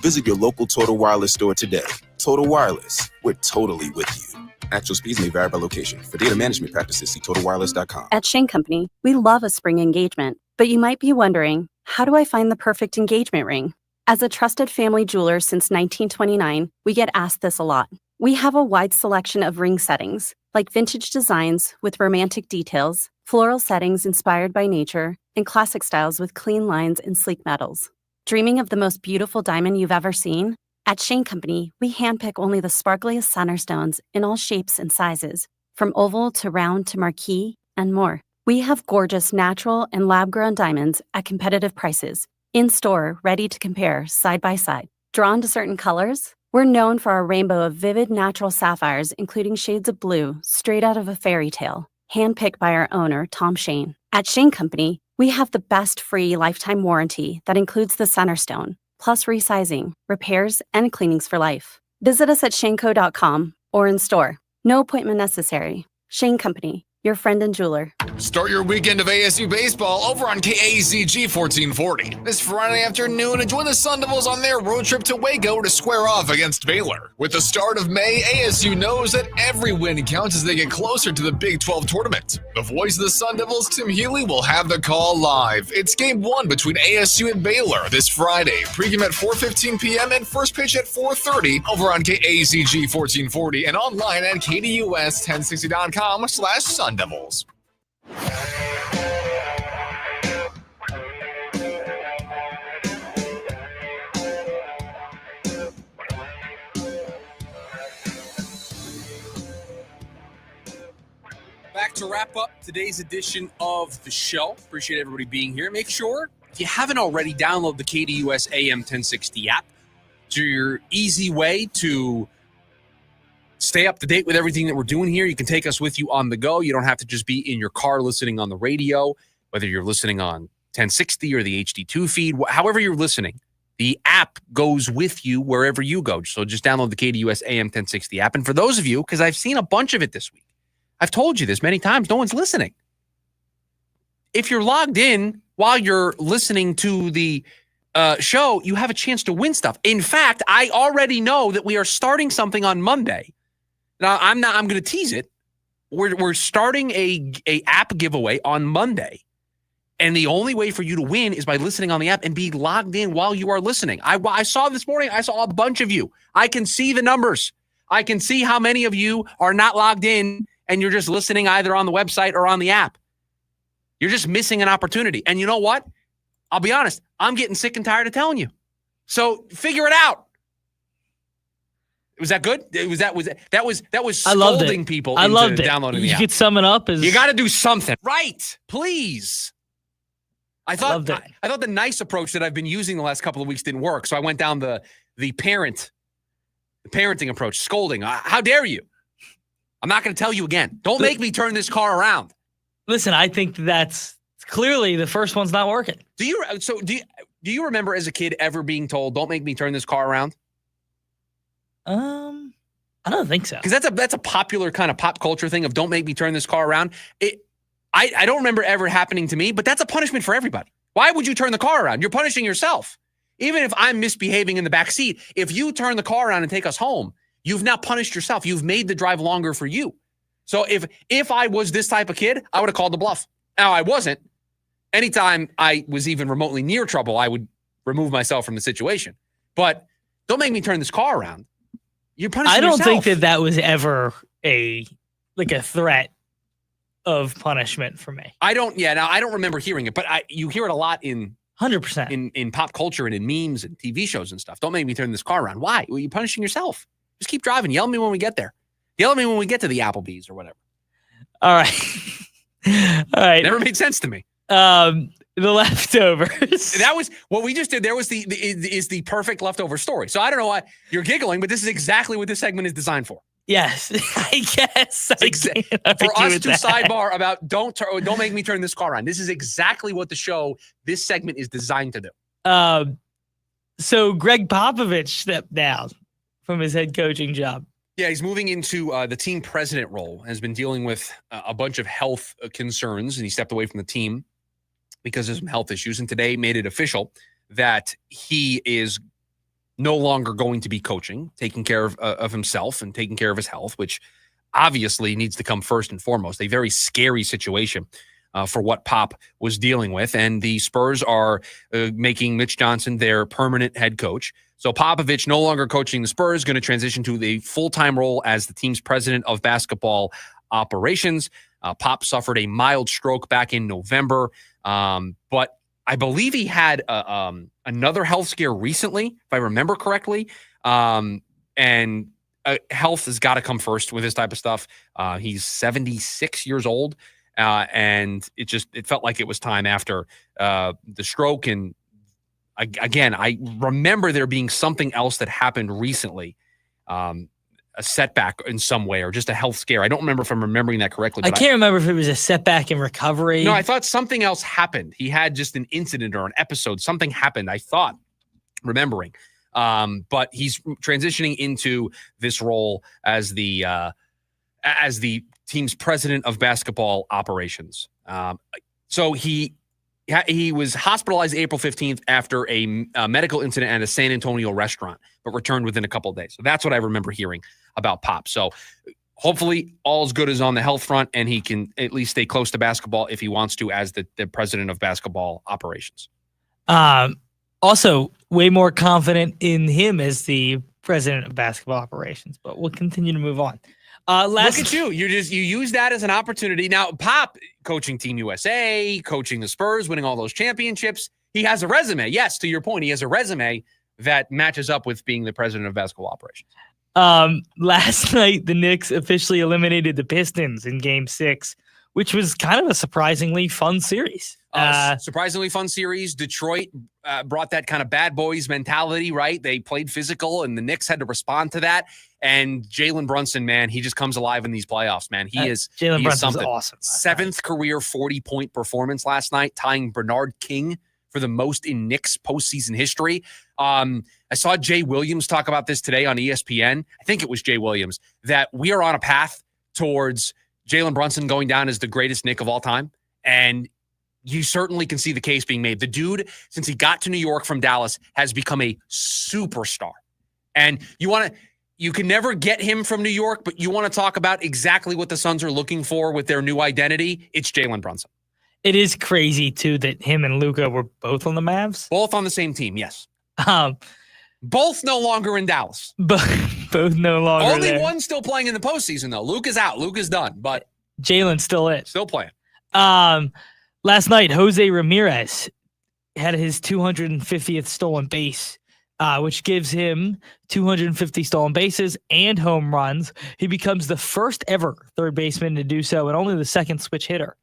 Visit your local Total Wireless store today. Total Wireless, we're totally with you. Actual speeds may vary by location. For data management practices, see TotalWireless.com. At Shane Company, we love a spring engagement, but you might be wondering, how do I find the perfect engagement ring? As a trusted family jeweler since 1929, we get asked this a lot. We have a wide selection of ring settings, like vintage designs with romantic details, floral settings inspired by nature, and classic styles with clean lines and sleek metals. Dreaming of the most beautiful diamond you've ever seen? At Shane Company, we handpick only the sparkliest center stones in all shapes and sizes, from oval to round to marquise, and more. We have gorgeous natural and lab-grown diamonds at competitive prices, in-store, ready to compare side by side. Drawn to certain colors? We're known for our rainbow of vivid natural sapphires, including shades of blue, straight out of a fairy tale, handpicked by our owner, Tom Shane. At Shane Company, we have the best free lifetime warranty that includes the center stone, plus resizing, repairs, and cleanings for life. Visit us at shaneco.com or in store. No appointment necessary. Shane Company, your friend and jeweler. Start your weekend of ASU baseball over on KAZG 1440. This Friday afternoon, join the Sun Devils on their road trip to Waco to square off against Baylor. With the start of May, ASU knows that every win counts as they get closer to the Big 12 tournament. The voice of the Sun Devils, Tim Healy, will have the call live. It's game 1 between ASU and Baylor this Friday. Pregame at 4:15 p.m. and first pitch at 4:30 over on KAZG 1440 and online at KDUS1060.com/Sun Devils. Back to wrap up today's edition of the show. Appreciate everybody being here. Make sure, if you haven't already, download the KDUS AM 1060 app. It's your easy way to stay up to date with everything that we're doing here. You can take us with you on the go. You don't have to just be in your car listening on the radio, whether you're listening on 1060 or the HD2 feed, however you're listening. The app goes with you wherever you go. So just download the KDUS AM 1060 app. And for those of you, because I've seen a bunch of it this week, I've told you this many times, no one's listening. If you're logged in while you're listening to the show, you have a chance to win stuff. In fact, I already know that we are starting something on Monday. Now, I'm going to tease it. We're starting a app giveaway on Monday. And the only way for you to win is by listening on the app and be logged in while you are listening. I saw this morning, I saw a bunch of you. I can see the numbers. I can see how many of you are not logged in and you're just listening either on the website or on the app. You're just missing an opportunity. And you know what? I'll be honest. I'm getting sick and tired of telling you. So figure it out. Was that good? That was scolding people I loved it. Downloading the app. You could sum it up as you got to do something. Right. Please. I thought the nice approach that I've been using the last couple of weeks didn't work. So I went down the parenting approach, scolding. How dare you? I'm not going to tell you again. Don't make me turn this car around. Listen, I think that's clearly the first one's not working. Do you remember as a kid ever being told, "Don't make me turn this car around"? I don't think so. Because that's a popular kind of pop culture thing of "Don't make me turn this car around." I don't remember ever happening to me, but that's a punishment for everybody. Why would you turn the car around? You're punishing yourself. Even if I'm misbehaving in the back seat, if you turn the car around and take us home, you've now punished yourself. You've made the drive longer for you. So if I was this type of kid, I would have called the bluff. Now, I wasn't. Anytime I was even remotely near trouble, I would remove myself from the situation. But don't make me turn this car around. You're punishing yourself. I don't think that was ever a threat of punishment for me. I don't remember hearing it, but you hear it a lot in 100% in pop culture and in memes and TV shows and stuff. Don't make me turn this car around. Why? Well, you're punishing yourself. Just keep driving. Yell at me when we get there. Yell at me when we get to the Applebee's or whatever. All right. Never made sense to me. The leftovers. That was what we just did. There was the perfect leftover story. So I don't know why you're giggling, but this is exactly what this segment is designed for. Yes, I guess. For us to sidebar about don't make me turn this car on. This is exactly what this segment is designed to do. So Greg Popovich stepped down from his head coaching job. Yeah, he's moving into the team president role, has been dealing with a bunch of health concerns, and he stepped away from the team because of some health issues, and today made it official that he is no longer going to be coaching, taking care of himself and taking care of his health, which obviously needs to come first and foremost. A very scary situation for what Pop was dealing with, and the Spurs are making Mitch Johnson their permanent head coach. So Popovich, no longer coaching the Spurs, going to transition to the full-time role as the team's president of basketball operations. Pop suffered a mild stroke back in November, but I believe he had another health scare recently, if I remember correctly. And health has got to come first with this type of stuff. He's 76 years old, and it felt like it was time after the stroke. And again, I remember there being something else that happened recently, a setback in some way or just a health scare. I don't remember if I'm remembering that correctly. I can't remember if it was a setback in recovery. No, I thought something else happened. He had just an incident or an episode. Something happened, I thought, remembering. But he's transitioning into this role as the team's president of basketball operations. So he was hospitalized April 15th after a medical incident at a San Antonio restaurant, but returned within a couple of days. So that's what I remember hearing about Pop. So hopefully all's good is on the health front, and he can at least stay close to basketball if he wants to as the president of basketball operations. Also, way more confident in him as the president of basketball operations, but we'll continue to move on. Look at you. You use that as an opportunity. Now, Pop coaching Team USA, coaching the Spurs, winning all those championships. He has a resume. Yes, to your point, he has a resume that matches up with being the president of basketball operations. Last night, the Knicks officially eliminated the Pistons in Game 6, which was kind of a surprisingly fun series. Surprisingly fun series. Detroit brought that kind of bad boys mentality, right? They played physical, and the Knicks had to respond to that. And Jalen Brunson, man, he just comes alive in these playoffs, man. Jalen Brunson's awesome. 7th career 40-point performance last night, tying Bernard King for the most in Knicks postseason history. I saw Jay Williams talk about this today on ESPN. I think it was Jay Williams, that we are on a path towards Jalen Brunson going down as the greatest Knick of all time. And you certainly can see the case being made. The dude, since he got to New York from Dallas, has become a superstar. And you can never get him from New York, but you want to talk about exactly what the Suns are looking for with their new identity. It's Jalen Brunson. It is crazy, too, that him and Luka were both on the Mavs. Both on the same team, yes. Both no longer in Dallas. Both no longer Only there. one still playing in the postseason, though. Luka's out. Luka's done, but Jalen's still in. Still playing. Last night, Jose Ramirez had his 250th stolen base, which gives him 250 stolen bases and home runs. He becomes the first ever third baseman to do so, and only the second switch hitter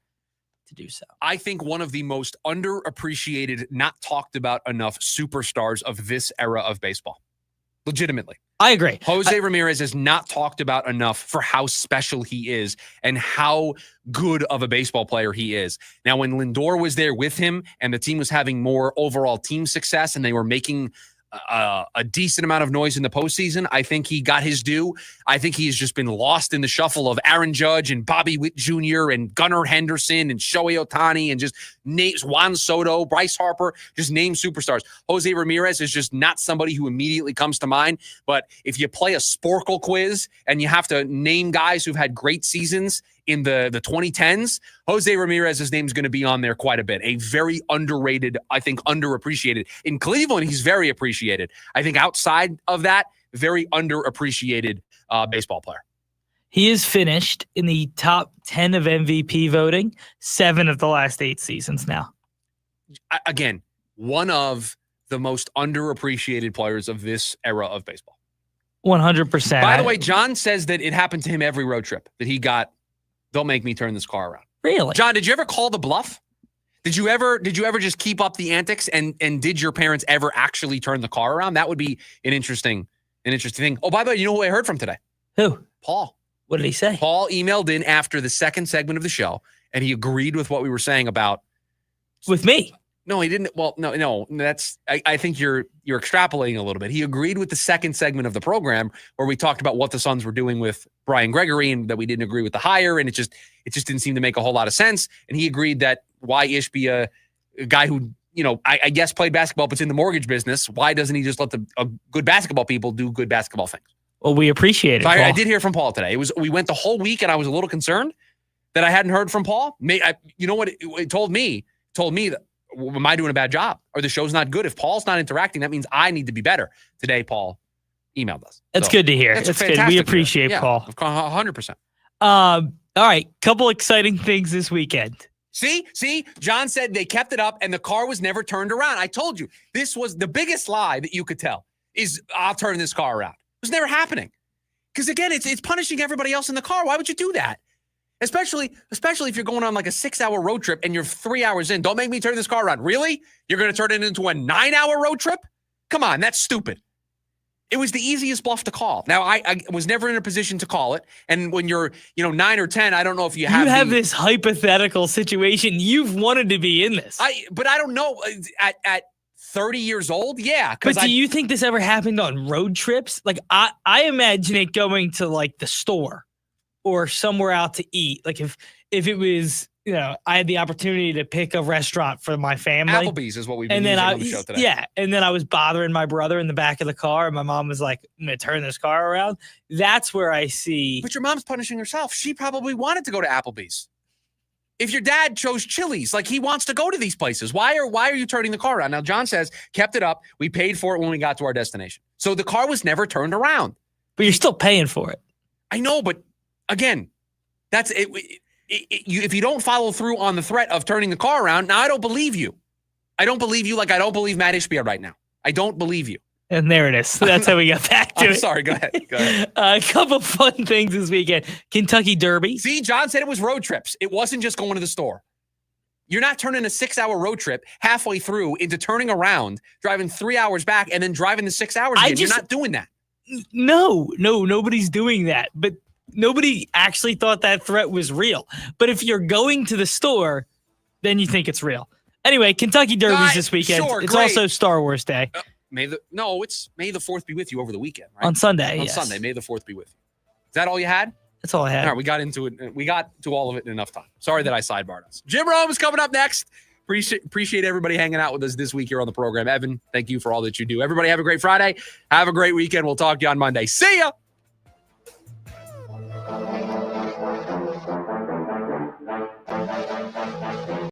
to do so. I think one of the most underappreciated, not talked about enough superstars of this era of baseball. Legitimately. I agree. Jose Ramirez is not talked about enough for how special he is and how good of a baseball player he is. Now, when Lindor was there with him and the team was having more overall team success and they were making a decent amount of noise in the postseason, I think he got his due. I think he's just been lost in the shuffle of Aaron Judge and Bobby Witt Jr. and Gunnar Henderson and Shohei Ohtani and just names Juan Soto, Bryce Harper, just name superstars. Jose Ramirez is just not somebody who immediately comes to mind. But if you play a Sporkle quiz and you have to name guys who've had great seasons in the 2010s, Jose Ramirez's name is going to be on there quite a bit. A very underrated, I think underappreciated. In Cleveland, he's very appreciated. I think outside of that, very underappreciated baseball player. He is finished in the top 10 of MVP voting, 7 of the last 8 seasons now. Again, one of the most underappreciated players of this era of baseball. 100%. By the way, John says that it happened to him every road trip, that he got, don't make me turn this car around. Really? John, did you ever call the bluff? Did you ever just keep up the antics and did your parents ever actually turn the car around? That would be an interesting thing. Oh, by the way, you know who I heard from today? Who? Paul. What did he say? Paul emailed in after the second segment of the show, and he agreed with what we were saying about. With me? No, he didn't. Well, no. That's. I think you're extrapolating a little bit. He agreed with the second segment of the program where we talked about what the Suns were doing with Brian Gregory and that we didn't agree with the hire, and it just didn't seem to make a whole lot of sense. And he agreed that why Ish be a guy who, I guess played basketball but's in the mortgage business. Why doesn't he just let the good basketball people do good basketball things? Well, we appreciate it. So I did hear from Paul today. We went the whole week, and I was a little concerned that I hadn't heard from Paul. You know what? It told me that, am I doing a bad job? Or the show's not good? If Paul's not interacting, that means I need to be better. Today, Paul emailed us. That's good to hear. That's good. We appreciate Paul. 100%. All right. Couple exciting things this weekend. See, John said they kept it up and the car was never turned around. I told you, this was the biggest lie that you could tell is I'll turn this car around. It was never happening. Because again, it's punishing everybody else in the car. Why would you do that? Especially if you're going on like a 6-hour road trip and you're 3 hours in. Don't make me turn this car around. Really? You're going to turn it into a 9-hour road trip? Come on, that's stupid. It was the easiest bluff to call. Now, I was never in a position to call it. And when you're, 9 or 10, I don't know if you have this hypothetical situation. You've wanted to be in this. But I don't know. At 30 years old, yeah. But do you think this ever happened on road trips? Like, I imagine it going to like the store or somewhere out to eat. Like if it was, I had the opportunity to pick a restaurant for my family. Applebee's is what we've been using on the show today. Yeah. And then I was bothering my brother in the back of the car, and my mom was like, I'm going to turn this car around. That's where I see. But your mom's punishing herself. She probably wanted to go to Applebee's. If your dad chose Chili's, like he wants to go to these places, why are you turning the car around? Now, John says, kept it up. We paid for it when we got to our destination. So the car was never turned around. But you're still paying for it. I know, but again, that's it. If you don't follow through on the threat of turning the car around, now I don't believe you. I don't believe you like I don't believe Matt Ishbia right now. I don't believe you. And there it is. That's how we got back to I'm it. sorry. Go ahead. A couple fun things this weekend. Kentucky Derby. See, John said it was road trips. It wasn't just going to the store. You're not turning a 6-hour road trip halfway through into turning around, driving 3 hours back, and then driving the 6 hours again. You're not doing that. No, nobody's doing that. But nobody actually thought that threat was real. But if you're going to the store, then you think it's real. Anyway, Kentucky Derby's this weekend. Sure, it's great. also Star Wars Day. It's May the 4th be with you over the weekend, right? On Sunday, yes. Sunday, May the 4th be with you. Is that all you had? That's all I had. All right, we got into it. We got to all of it in enough time. Sorry that I sidebarred us. Jim Rome is coming up next. Appreciate everybody hanging out with us this week here on the program. Evan, thank you for all that you do. Everybody have a great Friday. Have a great weekend. We'll talk to you on Monday. See ya.